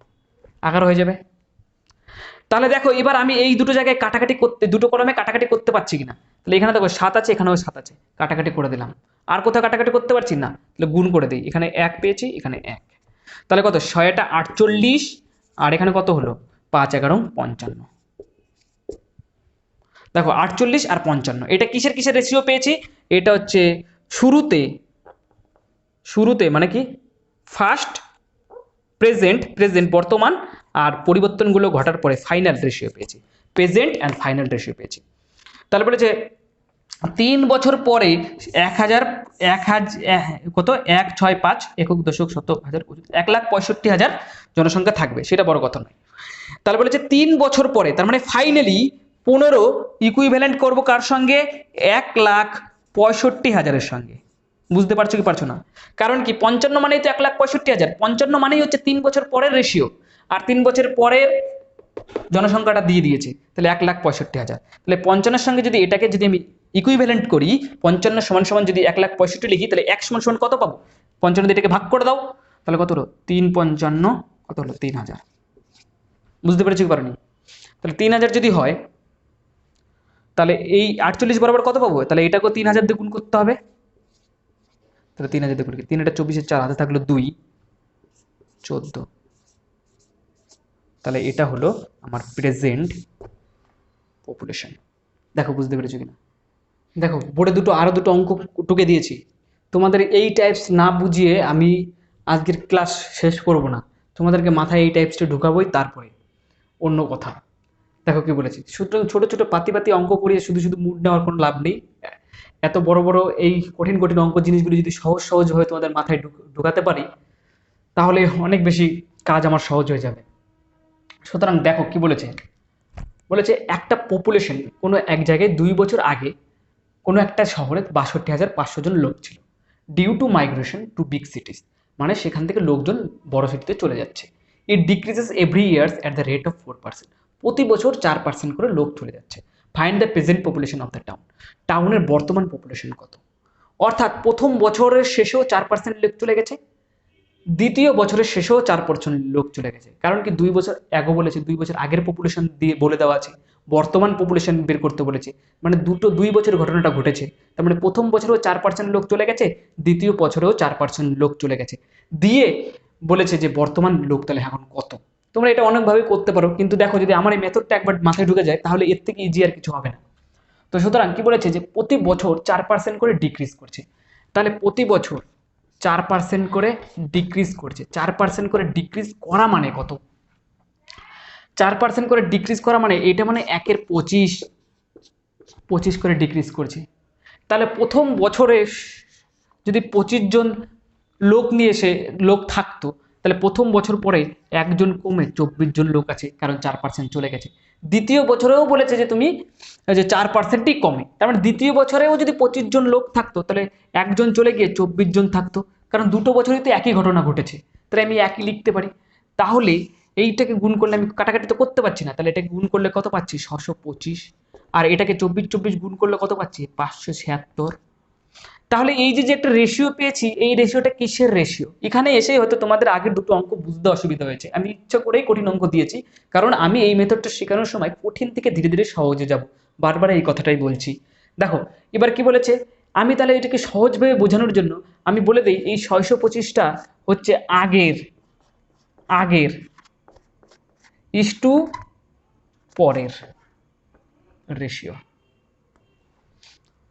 Speaker 1: 11 হয়ে যাবে। তাহলে দেখো এবার আমি এই দুটো জায়গায় কাটাকাটি করতে, দুটো কলমে কাটাকাটি করতে পারছি কিনা, তাহলে এখানে দেখো 7 আছে, এখানেও 7 আছে, কাটাকাটি করে দিলাম। আর কোথাও কাটাকাটি করতে পারছি না, তাহলে গুণ করে দিই, এখানে 1 পেয়েছি, এখানে 1, তাহলে কত 6 48, আর এখানে কত হলো 5 11 55। দেখো 48 আর 55, এটা কিসের কিসের রেশিও পেয়েছি, এটা হচ্ছে শুরুতে, শুরুতে মানে কি ফার্স্ট, প্রেজেন্ট, প্রেজেন্ট বর্তমান, আর পরিবর্তনগুলো ঘটার পরে ফাইনাল রেশিও পেয়েছি, প্রেজেন্ট অ্যান্ড ফাইনাল রেশিও পেয়েছি। তাহলে বলেছে 3 বছর পরে 1000 কত 165 একক দশক শতক হাজার 1,65,000 জনসংখ্যা থাকবে, সেটা বড় কথা নয়। তাহলে বলেছে 3 বছর পরে, তার মানে ফাইনালি 15 ইকুইভ্যালেন্ট করব কার সঙ্গে, 1,65,000 সঙ্গে। বুঝতে পারছো কি পারছো না, কারণ কি 55 মানেই তো 1,65,000, 55 মানেই হচ্ছে 3 বছর পরের রেশিও, আর 3 বছর পরের জনসংখ্যাটা দিয়ে দিয়েছে, তাহলে 1,65,000। তাহলে 55 সঙ্গে যদি এটাকে যদি আমি ইকুইভ্যালেন্ট করি, 55 সমান সমান যদি 1,65,000 লিখি, তাহলে 1 সমান সমান কত পাবো, 55 দিয়ে এটাকে ভাগ করে দাও, তাহলে কত হলো 3×55 কত হলো 3,000। বুঝতে পেরেছি কি পারোনি, তাহলে 3,000 যদি হয়, তাহলে এই 48 বরাবর কত পাবো, তাহলে এটাকেও 3,000 দিয়ে গুণ করতে হবে, তাহলে 3,000 দিয়ে গুণ, 3 এটা 24, 4 হাতে থাকলো 2, 14। তাহলে এটা হলো আমার প্রেজেন্ট পপুলেশন। দেখো বুঝতে পেরেছো কিনা, দেখো বোর্ডে আরো দুটো অঙ্ক টুকে দিয়েছি, তোমাদের এই টাইপস না বুঝিয়ে আমি আজকের ক্লাস শেষ করব না, তোমাদেরকে মাথায় এই টাইপসটা ঢুকাবোই, তারপরে অন্য কথা। দেখো কি বলেছি, সুতরাং ছোট ছোট পাতি পাতি অঙ্ক করিয়ে শুধু শুধু মুড নেওয়ার কোনো লাভ নেই। এত বড় বড় এই কঠিন কঠিন অঙ্ক জিনিসগুলো যদি সহজ সহজভাবে তোমাদের মাথায় ঢুকাতে পারি, তাহলে অনেক বেশি কাজ আমার সহজ হয়ে যাবে। সুতরাং দেখো কি বলেছে, বলেছে একটা পপুলেশন কোনো এক জায়গায় 2 বছর আগে কোনো একটা শহরে 62,500 জন লোক ছিল, due to migration to big cities, মানে সেখান থেকে লোকজন বড় সিটিতে চলে যাচ্ছে। It decreases every years at the rate of 4%, প্রতি বছর 4% করে লোক চলে যাচ্ছে। Find the present population of the town, টাউনের বর্তমান পপুলেশন কত। অর্থাৎ প্রথম বছরের শেষেও 4% লোক চলে গেছে, দ্বিতীয় বছরের শেষেও 4% লোক চলে গেছে, কারণ কি 2 বছর আগে বলেছে, 2 বছর আগের পপুলেশন দিয়ে বলে দেওয়া আছে, বর্তমান পপুলেশন বের করতে বলেছে, মানে 2 বছরের ঘটনাটা ঘটেছে। তার মানে প্রথম বছরেও 4% লোক চলে গেছে, দ্বিতীয় বছরেও 4% লোক চলে গেছে, দিয়ে বলেছে যে বর্তমান লোক তাহলে এখন কত। তোমরা এটা অনেকভাবে করতে পারো, কিন্তু দেখো যদি আমার এই মেথডটা একবার মাথায় ঢুকে যায়, তাহলে এর থেকে ইজি আর কিছু হবে না। তো সুতরাং কি বলেছে যে প্রতি বছর 4% করে ডিক্রিজ করছে, তাহলে প্রতি বছর 4% করে ডিক্রিজ করছে, 4% করে ডিক্রিজ করা মানে কত, 4% করে ডিক্রিজ করা মানে এটা মানে 1-এর 25 করে ডিক্রিজ করছে। তাহলে প্রথম বছরে যদি 25 জন লোক নিয়ে এসে লোক থাকতো, তাহলে প্রথম বছর পরে একজন কমে 24 জন লোক আছে, কারণ 4% চলে গেছে। দ্বিতীয় বছরেও বলেছে যে তুমি যে 4%ই কমে, তার মানে দ্বিতীয় বছরেও যদি 25 জন লোক থাকতো, তাহলে একজন চলে গিয়ে 24 জন থাকতো, কারণ দুটো বছরই তো একই ঘটনা ঘটেছে, তাহলে আমি একই লিখতে পারি। তাহলে এইটাকে গুণ করলে, আমি কাটাকাটি তো করতে পারছি না, তাহলে এটাকে গুণ করলে কত পাচ্ছি 625, আর এটাকে 24 গুণ করলে কত পাচ্ছি 576। তাহলে এই যে একটা রেশিও পেয়েছি, এই রেশিওটা কিসের রেশিও, এখানে এসে হয়তো তোমাদের আগের দুটো অঙ্ক বুঝতে অসুবিধা হয়েছে, আমি ইচ্ছা করেই কঠিন অঙ্ক দিয়েছি, কারণ আমি এই মেথডটা শেখানোর সময় কঠিন থেকে ধীরে ধীরে সহজে যাব, বারবার এই কথাটাই বলছি। দেখো এবার কি বলেছে, আমি তাহলে এটাকে সহজভাবে বোঝানোর জন্য আমি বলে দিই, এই 625টা হচ্ছে আগের আগের ইস টু পরের রেশিও,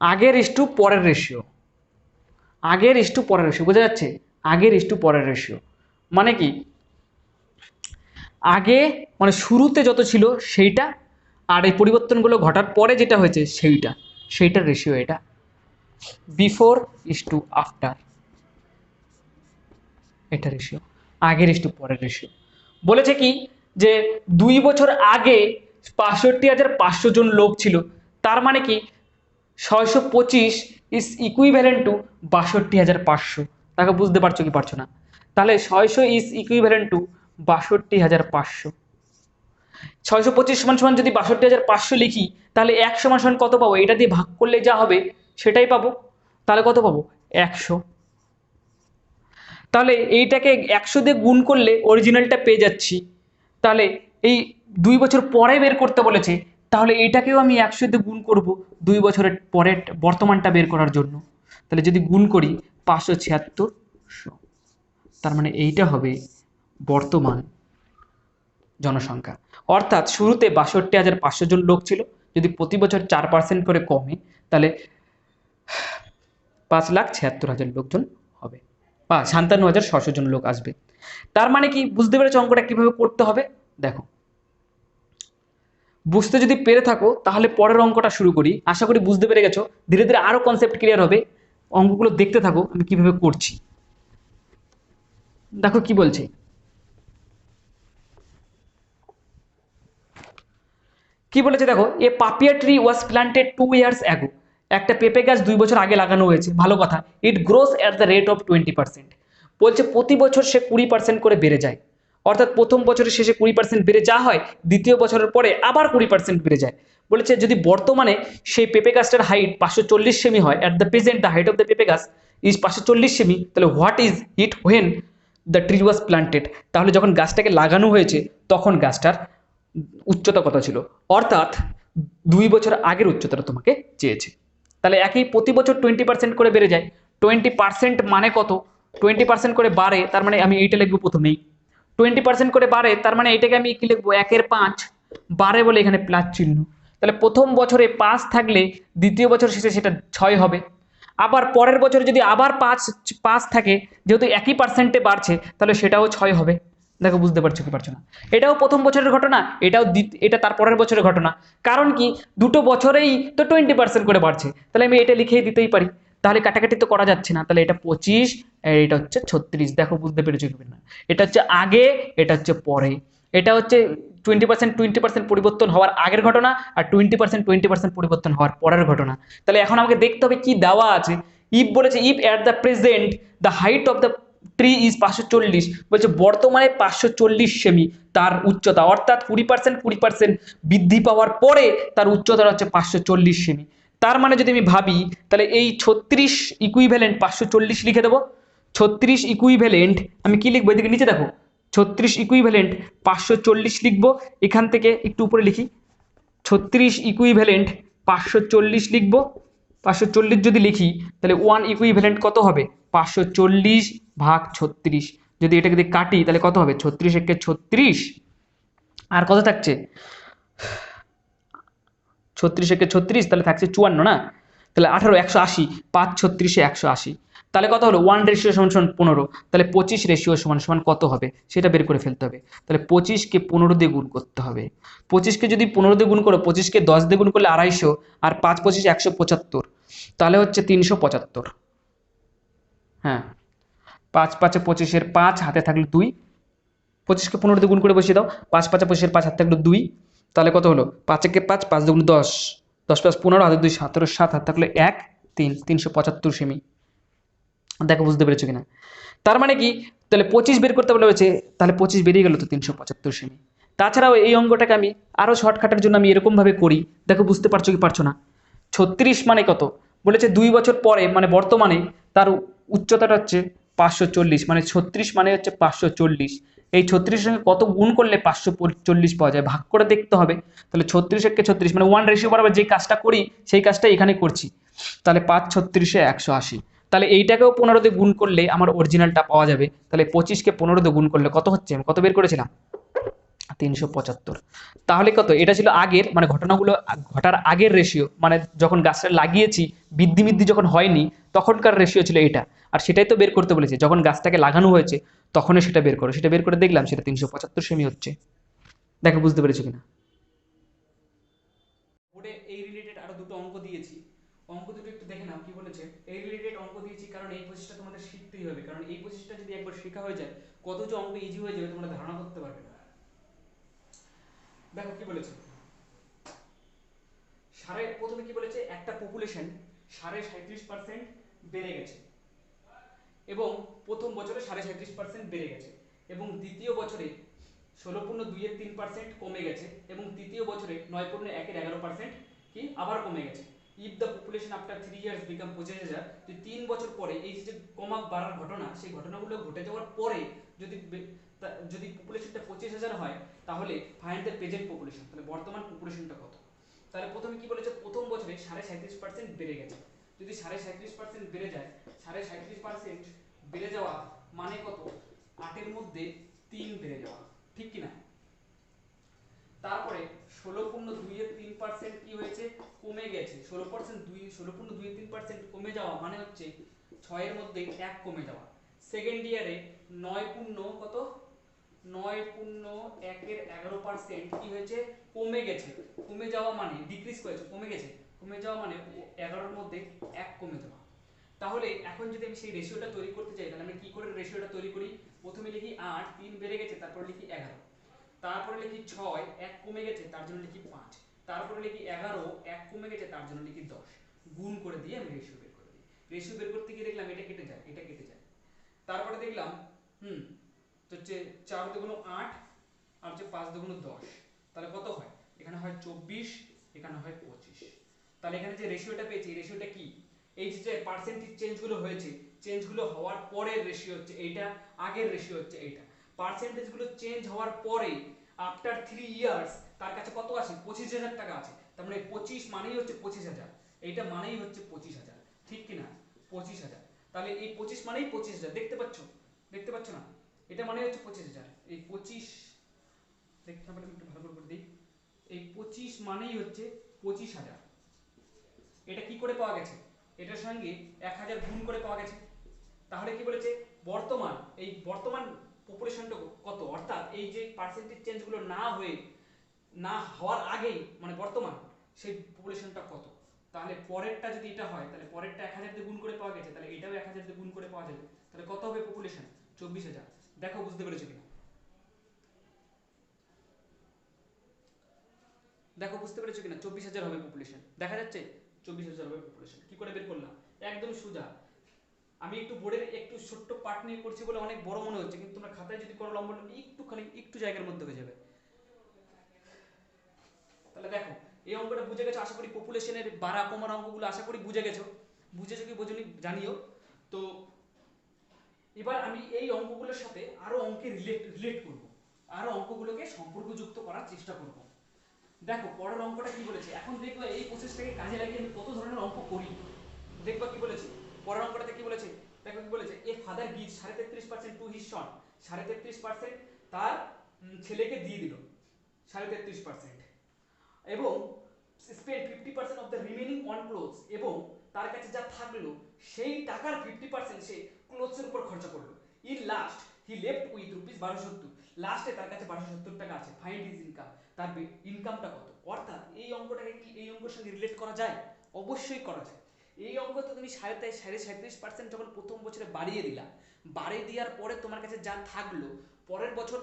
Speaker 1: আগের ইস টু পরের রেশিও, আগের ইস টু পরের রেশিও, বোঝা যাচ্ছে? আগের ইস টু পরের রেশিও মানে কি, আগে মানে শুরুতে যত ছিল সেইটা, আর এই পরিবর্তনগুলো ঘটার পরে যেটা হয়েছে সেইটার রেশিও এটা। বিফোর ইস টু আফটার, এটা রেশিও, আগের ইস টু পরের রেশিও। বলেছে কি যে 2 বছর আগে 65,500 জন লোক ছিল, তার মানে কি 625 ইজ ইকুইভ্যালেন্ট টু 62,500। তাকে বুঝতে পারছো কি পারছো না? তাহলে 600 ইজ ইকুইভ্যালেন্ট টু 62,500। 625 সমান সমান যদি 62,500 লিখি, তাহলে 1 সমান সমান কত পাবো? এটা দিয়ে ভাগ করলে যা হবে সেটাই পাবো। তাহলে কত পাবো? 100। তাহলে এইটাকে 100 দিয়ে গুণ করলে অরিজিনালটা পেয়ে যাচ্ছি। তাহলে এই 2 বছর পরে বের করতে বলেছে, তাহলে এইটাকেও আমি 100 দিয়ে গুণ করব 2 বছরের পরের বর্তমানটা বের করার জন্য। তাহলে যদি গুণ করি 576, তার মানে এইটা হবে বর্তমান জনসংখ্যা। অর্থাৎ শুরুতে 62,500 জন লোক ছিল, যদি প্রতি বছর 4% করে কমে, তাহলে 5,76,000 লোকজন হবে, বা 57,600 জন লোক আসবে। তার মানে কি, বুঝতে পেরেছো অঙ্কটা কিভাবে করতে হবে? দেখো, বুঝতে যদি পেরে থাকো তাহলে পরের অঙ্কটা শুরু করি। আশা করি বুঝতে পেরে গেছো। ধীরে ধীরে আরো কনসেপ্ট ক্লিয়ার হবে। অঙ্কগুলো দেখতে থাকো আমি কিভাবে করছি। দেখো কি বলছে, কি বলেছে দেখো, a papaya tree was planted 2 years ago. একটা পেঁপে গাছ 2 বছর আগে লাগানো হয়েছে, ভালো কথা। It grows at the rate of 20%। বলছে প্রতি বছর সে 20% করে বেড়ে যায়। অর্থাৎ প্রথম বছরের শেষে 20% বেড়ে যা হয়, দ্বিতীয় বছরের পরে আবার 20% বেড়ে যায়। বলেছে যদি বর্তমানে সেই পেঁপে গাছটার হাইট 540 সেমি হয়, at the present the height of the পেঁপে গাছ ইজ 540 সেমি, তাহলে what is it when the tree was planted. তাহলে যখন গাছটাকে লাগানো হয়েছে তখন গাছটার উচ্চতা কত ছিল, অর্থাৎ 2 বছর আগের উচ্চতাটা তোমাকে চেয়েছে। তাহলে একই প্রতি বছর 20% করে বেড়ে যায়। 20% মানে কত? 20% করে বাড়ে, তার মানে আমি এইটা লিখবো প্রথমেই। 20% করে বাড়ে, তার মানে এটাকে আমি কি লিখবো? 1/5 বাড়ে বলে এখানে প্লাস চিহ্ন। তাহলে প্রথম বছরে 5 থাকলে দ্বিতীয় বছর শেষে সেটা 6 হবে। আবার পরের বছরে যদি আবার 5 থাকে, যেহেতু একই পার্সেন্টে বাড়ছে, তাহলে সেটাও 6 হবে। দেখো বুঝতে পারছো কি পারছো না? এটাও প্রথম বছরের ঘটনা, এটা তার পরের বছরের ঘটনা। কারণ কি, দুটো বছরেই তো 20% করে বাড়ছে, তাহলে আমি এটা লিখেই দিতেই পারি। তাহলে কাটাকাটি তো করা যাচ্ছে না, তাহলে এটা 25, এটা হচ্ছে 36। দেখো বুঝতে পেরেছো কি না? এটা হচ্ছে আগে, এটা হচ্ছে পরে। এটা হচ্ছে 20% পরিবর্তন হওয়ার আগের ঘটনা, আর 20% পরিবর্তন হওয়ার পরের ঘটনা। তাহলে এখন আমাকে দেখতে হবে কি দেওয়া আছে। ইফ বলেছে, if at the present the height of the tree is 540, বলছে বর্তমানে 540 সেমি তার উচ্চতা, অর্থাৎ 20% বৃদ্ধি পাওয়ার পরে তার উচ্চতা হচ্ছে 540 সেমি। তার মানে যদি আমি ভাবি, তাহলে এই 36 ইকুইভ্যালেন্ট 540 লিখে দেবো। 36 ইকুইভ্যালেন্ট আমি কি লিখবো? এদিকে নিচে দেখো, 36 ইকুইভ্যালেন্ট 540 লিখবো। এখান থেকে একটু উপরে লিখি, 36 ইকুইভ্যালেন্ট 540 লিখবো। 540 যদি লিখি, তাহলে 1 ইকুইভ্যালেন্ট কত হবে? 540 ভাগ 36। যদি এটাকে দিয়ে কাটি তাহলে কত হবে? 36 একে 36, আর কত থাকছে? 36 একে 36, তাহলে থাকছে 54 না? তাহলে 18, 180, 5 36 180। তাহলে কত হলো? 1 রেশিও সমান সমান 15। তাহলে 25 রেশিও সমান সমান কত হবে সেটা বের করে ফেলতে হবে। তাহলে 25কে 15 দিয়ে গুণ করতে হবে। 25কে যদি 15 দিয়ে গুণ করো, 25কে 10 দিয়ে গুণ করলে 250, আর 5 25 175, তাহলে হচ্ছে 375। হ্যাঁ, 5 5 25-এর 5 হাতে থাকলো 2, 25কে 15 দিয়ে গুণ করে বসিয়ে দাও। 5 5 25-এর 5 হাতে থাকলো 2, তাহলে কত হলো? 5 একে 5, 5 2 10, 10 + 15 হাতে 2, 17, 7 হাতে থাকলো 1, 3, 375 সেমি। দেখো বুঝতে পেরেছো কিনা? তার মানে কি, তাহলে 25 বের করতে বলেছে, তাহলে 25 বেরিয়ে গেল তো 375 সেমি। তাছাড়াও এই অঙ্কটাকে আমি আরো শর্টকাটের জন্য আমি এরকম ভাবে করি। দেখো বুঝতে পারছো কি পারছো না? 36 মানে কত? বলেছে 2 বছর পরে মানে বর্তমানে তার উচ্চতাটা হচ্ছে 540, মানে 36 মানে হচ্ছে 540। এই 36 সঙ্গে কত গুণ করলে 540 পাওয়া যায়, ভাগ করে দেখতে হবে। তাহলে 36 একে 36, মানে 1 রেশিও বরাবর যে কাজটা করি সেই কাজটা এখানে করছি। তাহলে 5 36-এ 180। তাহলে এইটাকেও 15 দিয়ে গুণ করলে আমার অরিজিনালটা পাওয়া যাবে। তাহলে 25কে 15 দিয়ে গুণ করলে কত হচ্ছে? আমি কত বের করেছিলাম? 375। তাহলে কত? এটা ছিল আগের, মানে ঘটনাগুলো ঘটার আগের রেশিও, মানে যখন গাছটা লাগিয়েছি, বৃদ্ধি যখন হয়নি তখনকার রেশিও ছিল এটা। আর সেটাই তো বের করতে বলেছে, যখন গাছটাকে লাগানো হয়েছে তখনই সেটা বের করো। সেটা বের করে দেখলাম, সেটা 375 সেমি হচ্ছে। দেখো বুঝতে পেরেছো কিনা। বোর্ডে এই রিলেটেড আরো দুটো অঙ্ক দিয়েছি, অঙ্ক দুটো একটু দেখে নাও কি বলেছে। এই রিলেটেড অঙ্ক দিয়েছি কারণ এই প্রসেসটা তোমাদের শিখতেই হবে, কারণ এই প্রসেসটা যদি একবার শেখা হয়ে যায় কত যে অঙ্ক ইজি হয়ে যাবে তোমরা ধারণা করতে পারবে না। দেখো কি বলেছে, প্রথমে কি বলেছে, একটা পপুলেশন 37.5% বেড়ে গেছে, এবং প্রথম বছরে 37.5% বেড়ে গেছে, এবং দ্বিতীয় বছরে 16.2-3% কমে গেছে, এবং তৃতীয় বছরে 9.1-11% কি আবার কমে গেছে। If the population after 3 years become 25,000, যে 3 বছর পরে এই যে কমা বাড়ার ঘটনা, সেই ঘটনাগুলো ঘটে যাওয়ার পরে যদি যদি পপুলেশনটা 25,000 হয়, তাহলে ফাইন্ড দ্য প্রেজেন্ট পপুলেশন, তাহলে বর্তমান পপুলেশনটা কত। তাহলে প্রথমে কি বলেছে, প্রথম বছরে 37.5% বেড়ে গেছে। যদি 37.5% বেড়ে যায়, 37.5% বেড়ে যাওয়া মানে কত, 8 এর মধ্যে 3 বেড়ে যাওয়া, ঠিক কি না। তারপরে 16.2-3% কি হয়েছে, কমে গেছে। 16.2-3% কমে যাওয়া মানে হচ্ছে 6 এর মধ্যে 1 কমে যাওয়া। সেকেন্ড ইয়ারে 9. একের 11% কি হয়েছে, কমে গেছে। কমে যাওয়া মানে ডিক্রিজ করেছে, কমে গেছে। কমে যাওয়া মানে 11 এর মধ্যে 1 কমে যাওয়া। তাহলে এখন যদি আমি সেই রেশিওটা তৈরি করতে চাই, তাহলে আমি কি করে রেশিওটা তৈরি করি, প্রথমে লিখি 8, 3 বেড়ে গেছে, তারপর লিখি 11, তারপরে লিখি 6, 1 কমে গেছে, তার জন্য লিখি 5, তারপরে লিখি 11, 1 কমে গেছে, তার জন্য লিখি 10, গুণ করে দিয়ে আমি রেশিও বের করে দিই। রেশিও বের করতে গিয়ে দেখলাম এটা কেটে যায়, এটা কেটে যায়। তারপরে দেখলাম তো হচ্ছে 4 দুগুণ 8 আর হচ্ছে 5 দুগুণ 10, তাহলে কত হয়, এখানে হয় 24, এখানে হয় 25। তাহলে এখানে যে রেশিওটা পেয়েছি, এই রেশিওটা কি, এই যে পার্সেন্টেজ চেঞ্জগুলো হয়েছে, চেঞ্জগুলো হওয়ার পরের রেশিও হচ্ছে এইটা, আগের রেশিও হচ্ছে এইটা। পার্সেন্টেজগুলো চেঞ্জ হওয়ার পরে আফটার 3 ইয়ার্স তার কাছে কত আছে, 25,000 টাকা আছে। তার মানে 25 মানেই হচ্ছে 25,000, এইটা মানেই হচ্ছে 25,000, ঠিক কি না, 25,000। তাহলে এই 25 মানেই 25,000, দেখতে পাচ্ছ, দেখতে পাচ্ছ না, এটা মানে হচ্ছে 25,000। এই 25 দেখতে না পারলে একটু ভালো করে দিই, এই 25 মানেই হচ্ছে 25,000। এটা কি করে পাওয়া গেছে, এটার সঙ্গে 1,000 গুণ করে পাওয়া গেছে। তাহলে কি বলেছে, বর্তমান এই বর্তমান পপুলেশনটা কত, অর্থাৎ এই যে পার্সেন্টেজ চেঞ্জগুলো না হওয়ার আগেই মানে বর্তমান সেই পপুলেশনটা কত। তাহলে পরেরটা যদি এটা হয়, তাহলে পরেরটা 1,000 দিয়ে গুণ করে পাওয়া গেছে, তাহলে এটাও 1,000 দিয়ে গুণ করে পাওয়া যাবে। তাহলে কত হবে পপুলেশন, 24,000। দেখো বুঝতে পেরেছো কিনা, দেখো বুঝতে পেরেছো কিনা, 24,000 হবে পপুলেশন, দেখা যাচ্ছে 24,000 হবে পপুলেশন। কি করে বের করলাম, একদম সোজা। আমি একটু বোর্ডের একটু ছোট্ট পার্ট নিয়ে করছি বলে অনেক বড় মনে হচ্ছে, কিন্তু তোমরা খাতায় যদি করো লম্বা একটুখানি একটু জায়গার মধ্যে হয়ে যাবে। তাহলে দেখো এই অঙ্কটা বুঝে গেছো, আশা করি পপুলেশনের বাড়া কমার অঙ্কগুলো আশা করি বুঝে গেছো, বুঝেছো কি বোঝনি জানিও। তো এবার আমি এই অঙ্কগুলোর সাথে আরো অঙ্কে রিলেট করব, আরো অঙ্কগুলোকে সম্পর্কযুক্ত করার চেষ্টা করব। দেখো পরের অঙ্কটা কি বলেছে, এখন দেখবে এই প্রসেসটাকে কাজে লাগিয়ে আমি কত ধরনের অঙ্ক করি। দেখবা কি বলেছে, পরের অঙ্কটাতে কি বলেছে, দেখো কি বলেছে, a father give 33% to his son, 33% তার ছেলেকে দিয়ে দিল 33%, এবং spend 50% of the remaining on clothes, এবং তার কাছে যা থাকলো সেই টাকার 50% সে ক্লোথসের উপর খরচা করলো। In last he left with rupees 1270, লাস্টে তার কাছে 1270 টাকা আছে। ফাইন্ড হিজ ইনকাম, তার ইনকামটা কত। অর্থাৎ এই অঙ্কটাকে কি এই অঙ্কের সঙ্গে রিলেট করা যায়, অবশ্যই করা যায়। এই অঙ্ক তো তুমি 37.5% যখন প্রথম বছরে বাড়িয়ে দিলা, বাড়িয়ে দেওয়ার পরে তোমার কাছে যা থাকলো, পরের বছর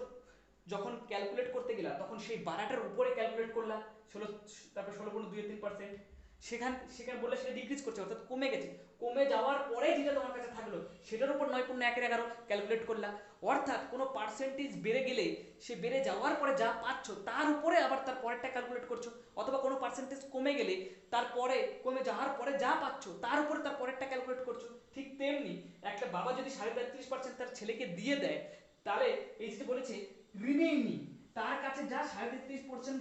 Speaker 1: যখন ক্যালকুলেট করতে গেলা তখন সেই বাড়াটার উপরে ক্যালকুলেট করলা 16, তারপর 16.2-3%, সেখানে বললে সেটা ডিক্রিজ করছে, অর্থাৎ কমে গেছে। কমে যাওয়ার পরে যেটা তোমার কাছে থাকলো সেটার উপর 9.1-11 ক্যালকুলেট করলা। অর্থাৎ কোনো পার্সেন্টেজ বেড়ে গেলে সে বেড়ে যাওয়ার পরে যা পাচ্ছ তার উপরে আবার তার পরেরটা ক্যালকুলেট করছো, অথবা কোনো পার্সেন্টেজ কমে গেলে তারপরে কমে যাওয়ার পরে যা পাচ্ছ তার উপরে তার পরেরটা ক্যালকুলেট করছো। ঠিক তেমনি একটা বাবা যদি 33.5% তার ছেলেকে দিয়ে দেয়, তাহলে এই যে বলেছে রিমেইনিং, তার কাছে যা 33%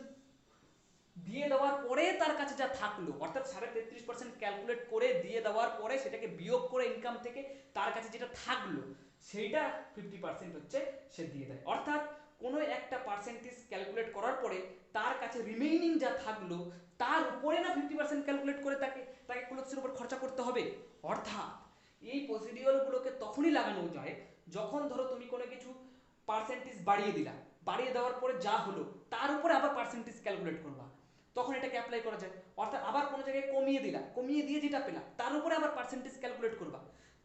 Speaker 1: দিয়ে দেওয়ার পরে তার কাছে যা থাকলো, অর্থাৎ 33% ক্যালকুলেট করে দিয়ে দেওয়ার পরে সেটাকে বিয়োগ করে ইনকাম থেকে তার কাছে যেটা থাকলো সেইটা 50% হচ্ছে সে দিয়ে দেয়। অর্থাৎ কোনো একটা পার্সেন্টেজ ক্যালকুলেট করার পরে তার কাছে রিমেইনিং যা থাকলো তার উপরে না 50% ক্যালকুলেট করে তাকে তাকে ক্লোথসের উপর খরচা করতে হবে। অর্থাৎ এই প্রসিডিওরগুলোকে তখনই লাগানো যায় যখন ধরো তুমি কোনো কিছু পার্সেন্টেজ বাড়িয়ে দিলা, বাড়িয়ে দেওয়ার পরে যা হলো তার উপরে আবার পার্সেন্টেজ ক্যালকুলেট করবা, তখন এটাকে অ্যাপ্লাই করা যায়। অর্থাৎ আবার কোনো জায়গায় কমিয়ে দিলা, কমিয়ে দিয়ে যেটা পেলা তার উপরে আবার পার্সেন্টেজ ক্যালকুলেট করবা,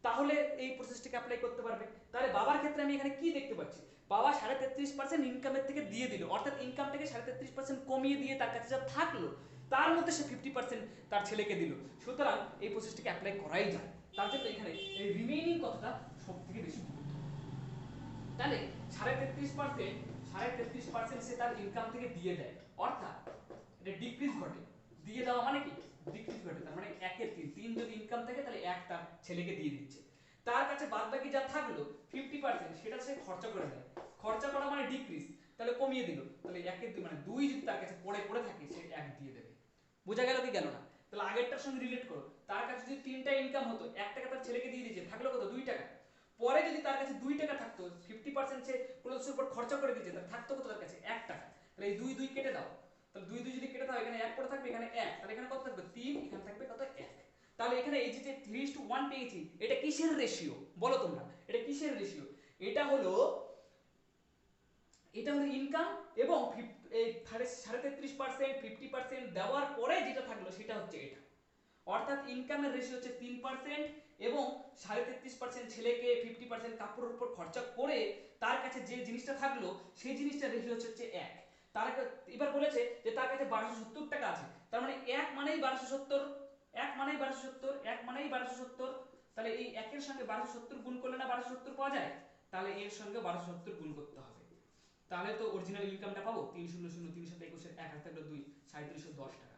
Speaker 1: তাহলে এই প্রসেসটিকে অ্যাপ্লাই করতে পারবে। তাহলে বাবার ক্ষেত্রে আমি এখানে কি দেখতে পাচ্ছি, বাবা 33.5% ইনকামের থেকে দিয়ে দিল, অর্থাৎ ইনকাম থেকে 33.5% কমিয়ে দিয়ে তার কাছে যা থাকলো তার মধ্যে সে 50% তার ছেলেকে দিল। সুতরাং এই প্রসেসটিকে অ্যাপ্লাই করাই যায়। তার জন্য এখানে এই রিমেইনিং কথাটা সব থেকে বেশি গুরুত্ব। তাহলে 33.5% সে তার ইনকাম থেকে দিয়ে দেয়, অর্থাৎ এটা ডিক্রিজ ঘটে। দিয়ে দেওয়া মানে কি, ডিক্রিজ ঘটে, তার মানে 1 এর 3 যদি ইনকাম থাকে তাহলে 1 তার ছেলেকে দিয়ে দিচ্ছে। তার কাছে বাদ বাকি যা থাকলো 50% সেটা সে খরচা করে দেয়। খরচা করা মানে ডিক্রিজ, তাহলে কমিয়ে দিল, তাহলে 1 এর 2 মানে 2 যদি তার কাছে পড়ে থাকে সে 1 দিয়ে দেবে। বোঝা গেল কি গেল না? তাহলে আগেরটার সঙ্গে রিলেট করো, তার কাছে যদি 3টা ইনকাম হতো, 1 টাকা তার ছেলেকে দিয়ে দিয়েছে, থাকলো কত, 2 টাকা। পরে যদি তার কাছে 2 টাকা থাকতো, 50% সে ক্লোথসের উপর খরচা করে দিয়েছে, তার থাকতো কত তার কাছে, 1 টাকা। তাহলে এই 2 2 কেটে দাও, তাহলে 2 2 যদি কেটে দাও এখানে 1 পড়ে থাকবে, এখানে 1, তাহলে এখানে কত থাকবে 3, এখানে থাকবে কত 1। তাহলে এখানে এই যে 3:1 পেয়েছি, এটা কিসের রেশিও বলো তোমরা, এটা কিসের রেশিও? এটা হলো ইনকাম এবং এই 33%, 50% দেওয়ার পরে যেটা থাকলো সেটা হচ্ছে এটা। অর্থাৎ ইনকামের রেশিও হচ্ছে 3% এবং 33.5% ছেলেকে 50% কাপড়ের উপর খরচা করে তার কাছে যে জিনিসটা থাকলো সেই জিনিসটা রেশিও হচ্ছে 1। তার এবার বলেছে যে তার কাছে 1270 টাকা আছে, তার মানে 1 মানেই 1270, 1 মানেই 1270, 1 মানেই 1270। তাহলে এই 1 এর সঙ্গে 1270 গুণ করলে না 1270 পাওয়া যায়, তাহলে এর সঙ্গে 1270 গুণ করতে হবে, তাহলে তো অরিজিনাল ইনকামটা পাবো। 300 3 21 1 হাতে থাকলো 2, 3710 টাকা।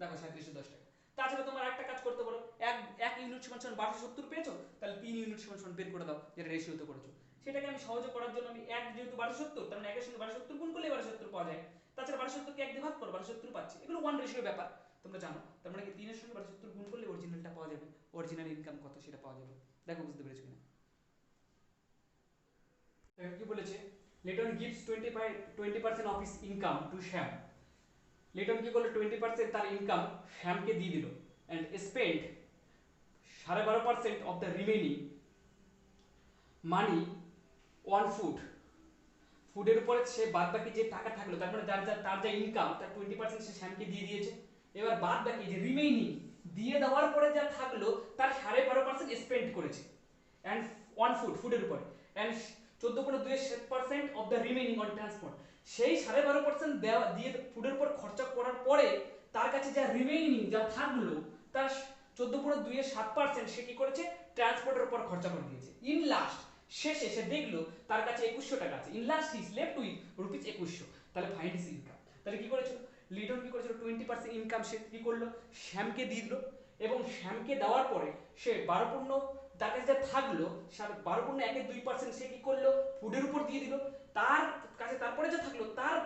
Speaker 1: দেখো 3710 টাকা। তাছাড়া তোমার একটা কাজ করতে পারো, এক ইউনিট সমান 1270 পেয়েছো, তাহলে 3 ইউনিট সমান বের করে দাও, যেটা রেশিওতে করেছো। সেটাকে আমি সহজে করার জন্য আমি 1 যেহেতু 1270, তার মানে 1 এর সঙ্গে 1270 গুণ করলে 1270 পাওয়া যায়। তাছাড়া 1270 কে 1 দিয়ে ভাগ করো, 1270 পাচ্ছি। এগুলো 1 রেশিও ব্যাপার, তোমরা জানো। তার মানে কি 3 এর সঙ্গে 1270 গুণ করলে অরিজিনালটা পাওয়া যাবে, অরিজিনাল ইনকাম কত সেটা পাওয়া যাবে। দেখো বুঝতে পেরেছো কিনা? দেখো কি বলেছে, Leighton gives 20% of his income to Sham. Liton কি করলো, 20% তার ইনকাম শ্যামকে দিয়ে দিল, and spend 12.5% of the remaining money on ফুডের উপরে সে বাদ বাকি যে টাকা থাকলো, তার মানে তার যা ইনকাম তার 20% সে শ্যামকে দিয়ে দিয়েছে। এবার বাদ বাকি যে রিমেইনিং দিয়ে দেওয়ার পরে যা থাকলো তার 12.5% স্পেন্ড করেছে এন্ড অন ফুডের উপরে, and 14.2% of the remaining on transport. সেই 12.5% দিয়ে ফুডের উপর খরচা করার পরে তার কাছে যা রিমেইনিং যা থাকলো তার 14.27% সে কি করেছে, ট্রান্সপোর্টের উপর খরচা করে দিয়েছে। ইন লাস্ট শেষে সে দেখলো তার কাছে 2100 টাকা আছে, in last he is left with rupees 2100। তাহলে ফাইন্ড হিজ ইনকাম। তাহলে কি করেছিল লিটন, কি করেছিল 20% ইনকাম সে কি করলো শ্যামকে দিয়ে দিল, এবং শ্যামকে দেওয়ার পরে সে 12 তার কাছে যা থাকলো 12.1-2% সে কি করলো ফুডের উপর দিয়ে দিল। তার কাছে তারপরে যা থাকলো তার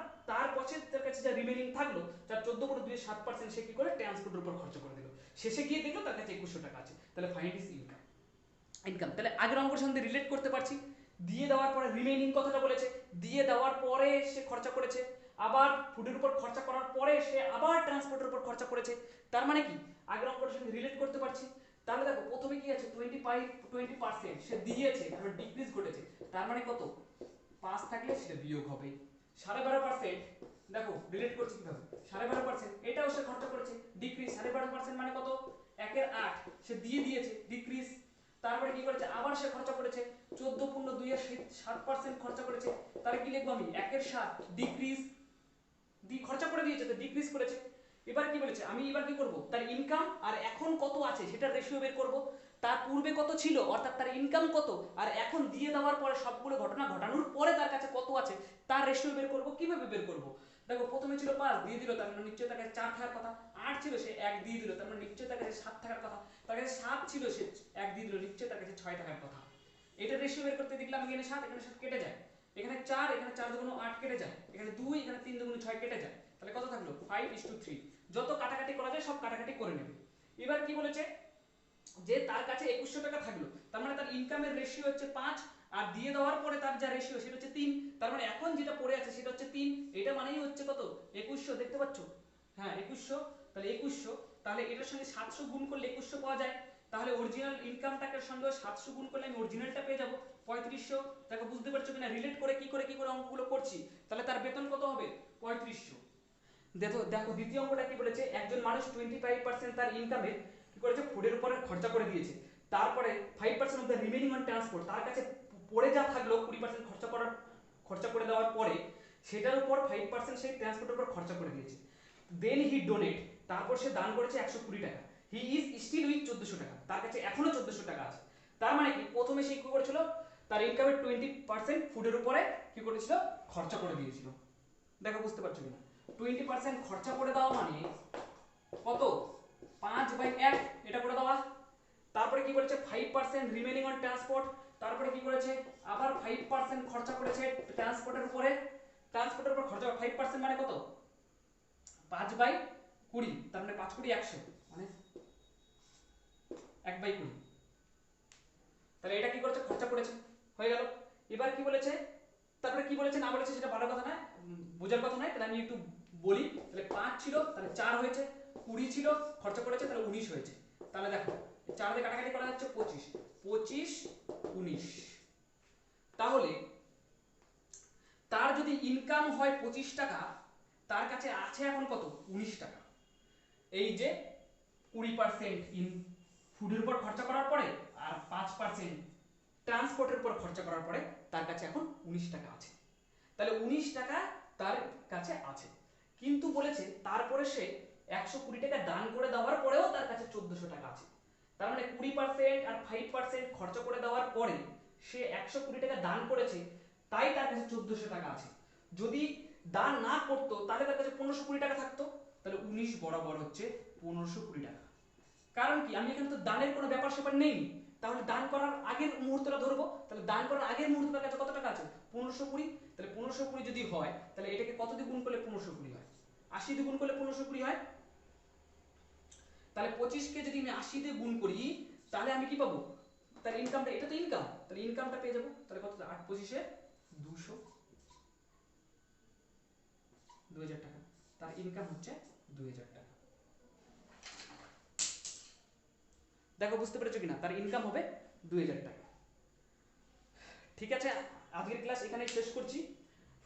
Speaker 1: পরে তার কাছে যা রিমেইনিং থাকলো তার 14.27% সে কি করে ট্রান্সপোর্টের উপর খরচ করে দিল। শেষে গিয়ে দেখলো তার কাছে 2100 টাকা আছে। তাহলে ফাইন্ড হিজ ইনকাম। তাহলে আগের অঙ্কের সঙ্গে রিলেট করতে পারছি। দিয়ে দেওয়ার পরে রিমেইনিং কথাটা বলেছে, দিয়ে দেওয়ার পরে সে খরচা করেছে, আবার ফুডের উপর খরচা করার পরে সে আবার ট্রান্সপোর্টের উপর খরচা করেছে। তার মানে কি আগের অঙ্কের সঙ্গে রিলেট করতে পারছি। তাহলে দেখো প্রথমে কি আছে 20% সে দিয়েছে, তারপর ডিক্রিজ ঘটেছে, তার মানে কত 5 থাকলে সেটা বিয়োগ হবে। 12.5% দেখো রিলেট করছি কিভাবে, 12.5% এটাও সে খরচা করেছে, ডিক্রিজ 12.5% মানে কত 1 এর 8 সে দিয়ে দিয়েছে, ডিক্রিজ। তারপরে কি করেছে আবার সে খরচা করেছে 14.2-7% খরচা করেছে, তাহলে কি লিখবো আমি 1 এর 7 ডিক্রিজ, খরচা করে দিয়েছে তো ডিক্রিজ করেছে। এবার কি বলেছে আমি এবার কি করব, তার ইনকাম আর এখন কত আছে সেটা রেশিও বের করব। তার পূর্বে কত ছিল অর্থাৎ তার ইনকাম কত, আর এখন দিয়ে দেওয়ার পরে সবগুলো ঘটনা ঘটানোর পরে তার কাছে কত আছে তার রেশিও বের করব। কিভাবে বের করব, দেখো প্রথমে ছিল 5 দিয়ে দিল, তার মানে নিশ্চয়ই তার কাছে 4 থাকার কথা। 8 ছিল সে 1 দিয়ে দিল, তার মানে নিশ্চয়ই তার কাছে 7 থাকার কথা। তার কাছে 7 ছিল সে 1 দিয়ে দিল, নিশ্চয়ই তার কাছে 6 থাকার কথা। এটা রেশিও বের করতে দেখলাম এখানে 7 এখানে 7 কেটে যায়, এখানে 4 এখানে 4 দুগুণ 8 কেটে যায়, এখানে 2 এখানে 3 দুগুণ 6 কেটে যায়, তাহলে কত থাকলো 5:3। যত কাটাকাটি করা যায় সব কাটাকাটি করে নেবে। এবার কি বলেছে যে তার কাছে 2100 টাকা থাকলো, তার মানে তার ইনকামের রেশিও হচ্ছে 5 আর দিয়ে দেওয়ার পরে তার যা রেশিও সেটা হচ্ছে 3, তার মানে এখন যেটা পড়ে আছে সেটা হচ্ছে 3, এটা মানেই হচ্ছে কত 2100, দেখতে পাচ্ছ? হ্যাঁ 2100, তাহলে 2100, তাহলে এটার সঙ্গে 700 গুণ করলে 2100 পাওয়া যায়, তাহলে অরিজিনাল ইনকামটার সঙ্গে 700 গুণ করলে আমি অরিজিনালটা পেয়ে যাব 3500। দেখো বুঝতে পারছো কিনা রিলেট করে কি করে অঙ্কগুলো করছি। তাহলে তার বেতন কত হবে 3500। দেখো দেখো দ্বিতীয় অঙ্কটা কি বলেছে, একজন মানুষ 25% তার ইনকামে কি করেছে ফুডের উপরে খরচা করে দিয়েছে, তারপরে 5% of the remaining on transport, তার কাছে পড়ে যা থাকলো 20% খরচা করে দেওয়ার পরে সেটার উপর 5% সেই ট্রান্সপোর্টের উপর খরচা করে দিয়েছে। দেন হি ডোনেট, তারপর সে দান করেছে 120 টাকা। হি ইজ স্টিল উইথ 1400 টাকা, তার কাছে এখনো 1400 টাকা আছে। তার মানে কি প্রথমে সে কি করেছিল, তার ইনকামের 20% ফুডের উপরে কি করেছিল খরচা করে দিয়েছিল। দেখো বুঝতে পারছো কিনা 20% খরচা করে দেওয়া মানে কত 5/1 এটা করে দেওয়া। তারপরে কি করেছে 5% রিমেনিং অন ট্রান্সপোর্ট, তারপরে কি করেছে আবার 5% খরচা করেছে ট্রান্সপোর্টের উপরে, ট্রান্সপোর্টের উপর খরচা 5% মানে কত 5/20, তার মানে 5 কোটি 100 মানে 1/20, তাহলে এটা কি করেছে খরচা করেছে, হয়ে গেল। এবার কি বলেছে, তারপরে কি বলেছে না বলেছে সেটা ভালো কথা না, বোঝার কথা নয়, তাহলে আমি একটু বলি। তাহলে 5 ছিল তাহলে 4 হয়েছে, 20 ছিল খরচা করেছে তাহলে 19 হয়েছে। তাহলে দেখো 4 দিয়ে কাটাকাটি করা যাচ্ছে 25, 25 19, তাহলে তার যদি ইনকাম হয় 25 টাকা, তার কাছে আছে এখন কত 19 টাকা। এই যে 20% ইন ফুডের উপর খরচা করার পরে আর 5% ট্রান্সপোর্টের উপর খরচা করার পরে তার কাছে এখন 19 টাকা আছে। তাহলে 19 টাকা তার কাছে আছে, কিন্তু বলেছে তারপরে সে 120 টাকা দান করে দেওয়ার পরেও তার কাছে 1400 টাকা আছে। তার মানে 20% আর 5% খরচা করে দেওয়ার পরে সে 120 টাকা দান করেছে, তাই তার কাছে 1400 টাকা আছে। যদি দান না করতো তাহলে তার কাছে 1520 টাকা থাকতো, তাহলে 19 বরাবর হচ্ছে 1520 টাকা। কারণ কি আমি এখানে তো দানের কোনো ব্যাপার স্যাপার নেই, তাহলে দান করার আগের মুহূর্তটা ধরবো, তাহলে দান করার আগের মুহূর্তটার কাছে কত টাকা আছে 1520, তাহলে 1520 যদি হয় তাহলে এটাকে কত দিয়ে গুণ করলে 1520 হয়, 80 দিয়ে গুণ করলে 1520 হয়। তাহলে 25 কে যদি আমি 80 দিয়ে গুণ করি তাহলে আমি কি পাবো, তার ইনকামটা, এটা তো ইনকাম, তাহলে ইনকামটা পেয়ে যাবো। তাহলে কত 8 25 200, 2000 টাকা, তার ইনকাম হচ্ছে 2000 টাকা। দেখো বুঝতে পেরেছো কিনা তার ইনকাম হবে 2000 টাকা। ঠিক আছে, আজকের ক্লাস এখানেই শেষ করছি।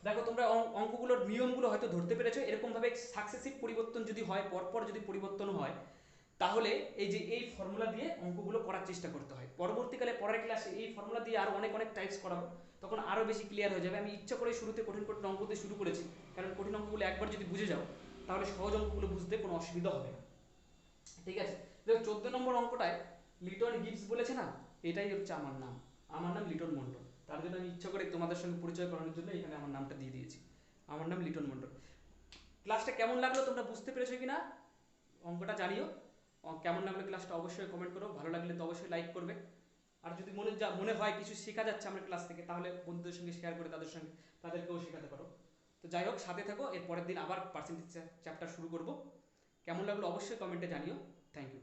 Speaker 1: দেখো তোমরা অঙ্কগুলোর নিয়মগুলো হয়তো ধরতে পেরেছো। এরকম ভাবে সাকসেসিভ পরিবর্তন যদি হয়, পরপর যদি পরিবর্তন হয়, তাহলে এই যে এই ফর্মুলা দিয়ে অঙ্কগুলো করার চেষ্টা করতে হয়। পরবর্তীকালে পরের ক্লাসে এই ফর্মুলা দিয়ে আরো অনেক অনেক টাইপস করাবো, তখন আরো বেশি ক্লিয়ার হয়ে যাবে। আমি ইচ্ছা করে শুরুতে কঠিন কঠিন অঙ্ক দিয়ে শুরু করেছি, কারণ কঠিন অঙ্কগুলো একবার যদি বুঝে যাও তাহলে সহজ অঙ্কগুলো বুঝতে কোনো অসুবিধা হবে না। ঠিক আছে, দেখো 14 নম্বর অঙ্কটায় লিটন গিবস বলেছে না, এটাই হচ্ছে আমার নাম। আমার নাম লিটন মন্ডল, তার জন্য আমি ইচ্ছা করে তোমাদের সঙ্গে পরিচয় করানোর জন্য এখানে আমার নামটা দিয়ে দিয়েছি। আমার নাম লিটন মন্ডল। ক্লাসটা কেমন লাগলো তোমরা বুঝতে পেরেছো কিনা অঙ্কটা জানিও। কেমন লাগলো ক্লাসটা অবশ্যই কমেন্ট করো, ভালো লাগলে তো অবশ্যই লাইক করবে। আর যদি মনে হয় কিছু শেখা যাচ্ছে আমার ক্লাস থেকে, তাহলে বন্ধুদের সঙ্গে শেয়ার করে তাদেরকেও শেখাতে পারো। তো যাই হোক, সাথে থাকো, এর পরের দিন আবার পার্সেন্টেজ চ্যাপ্টার শুরু করব। কেমন লাগলো অবশ্যই কমেন্টে জানিও। Thank you.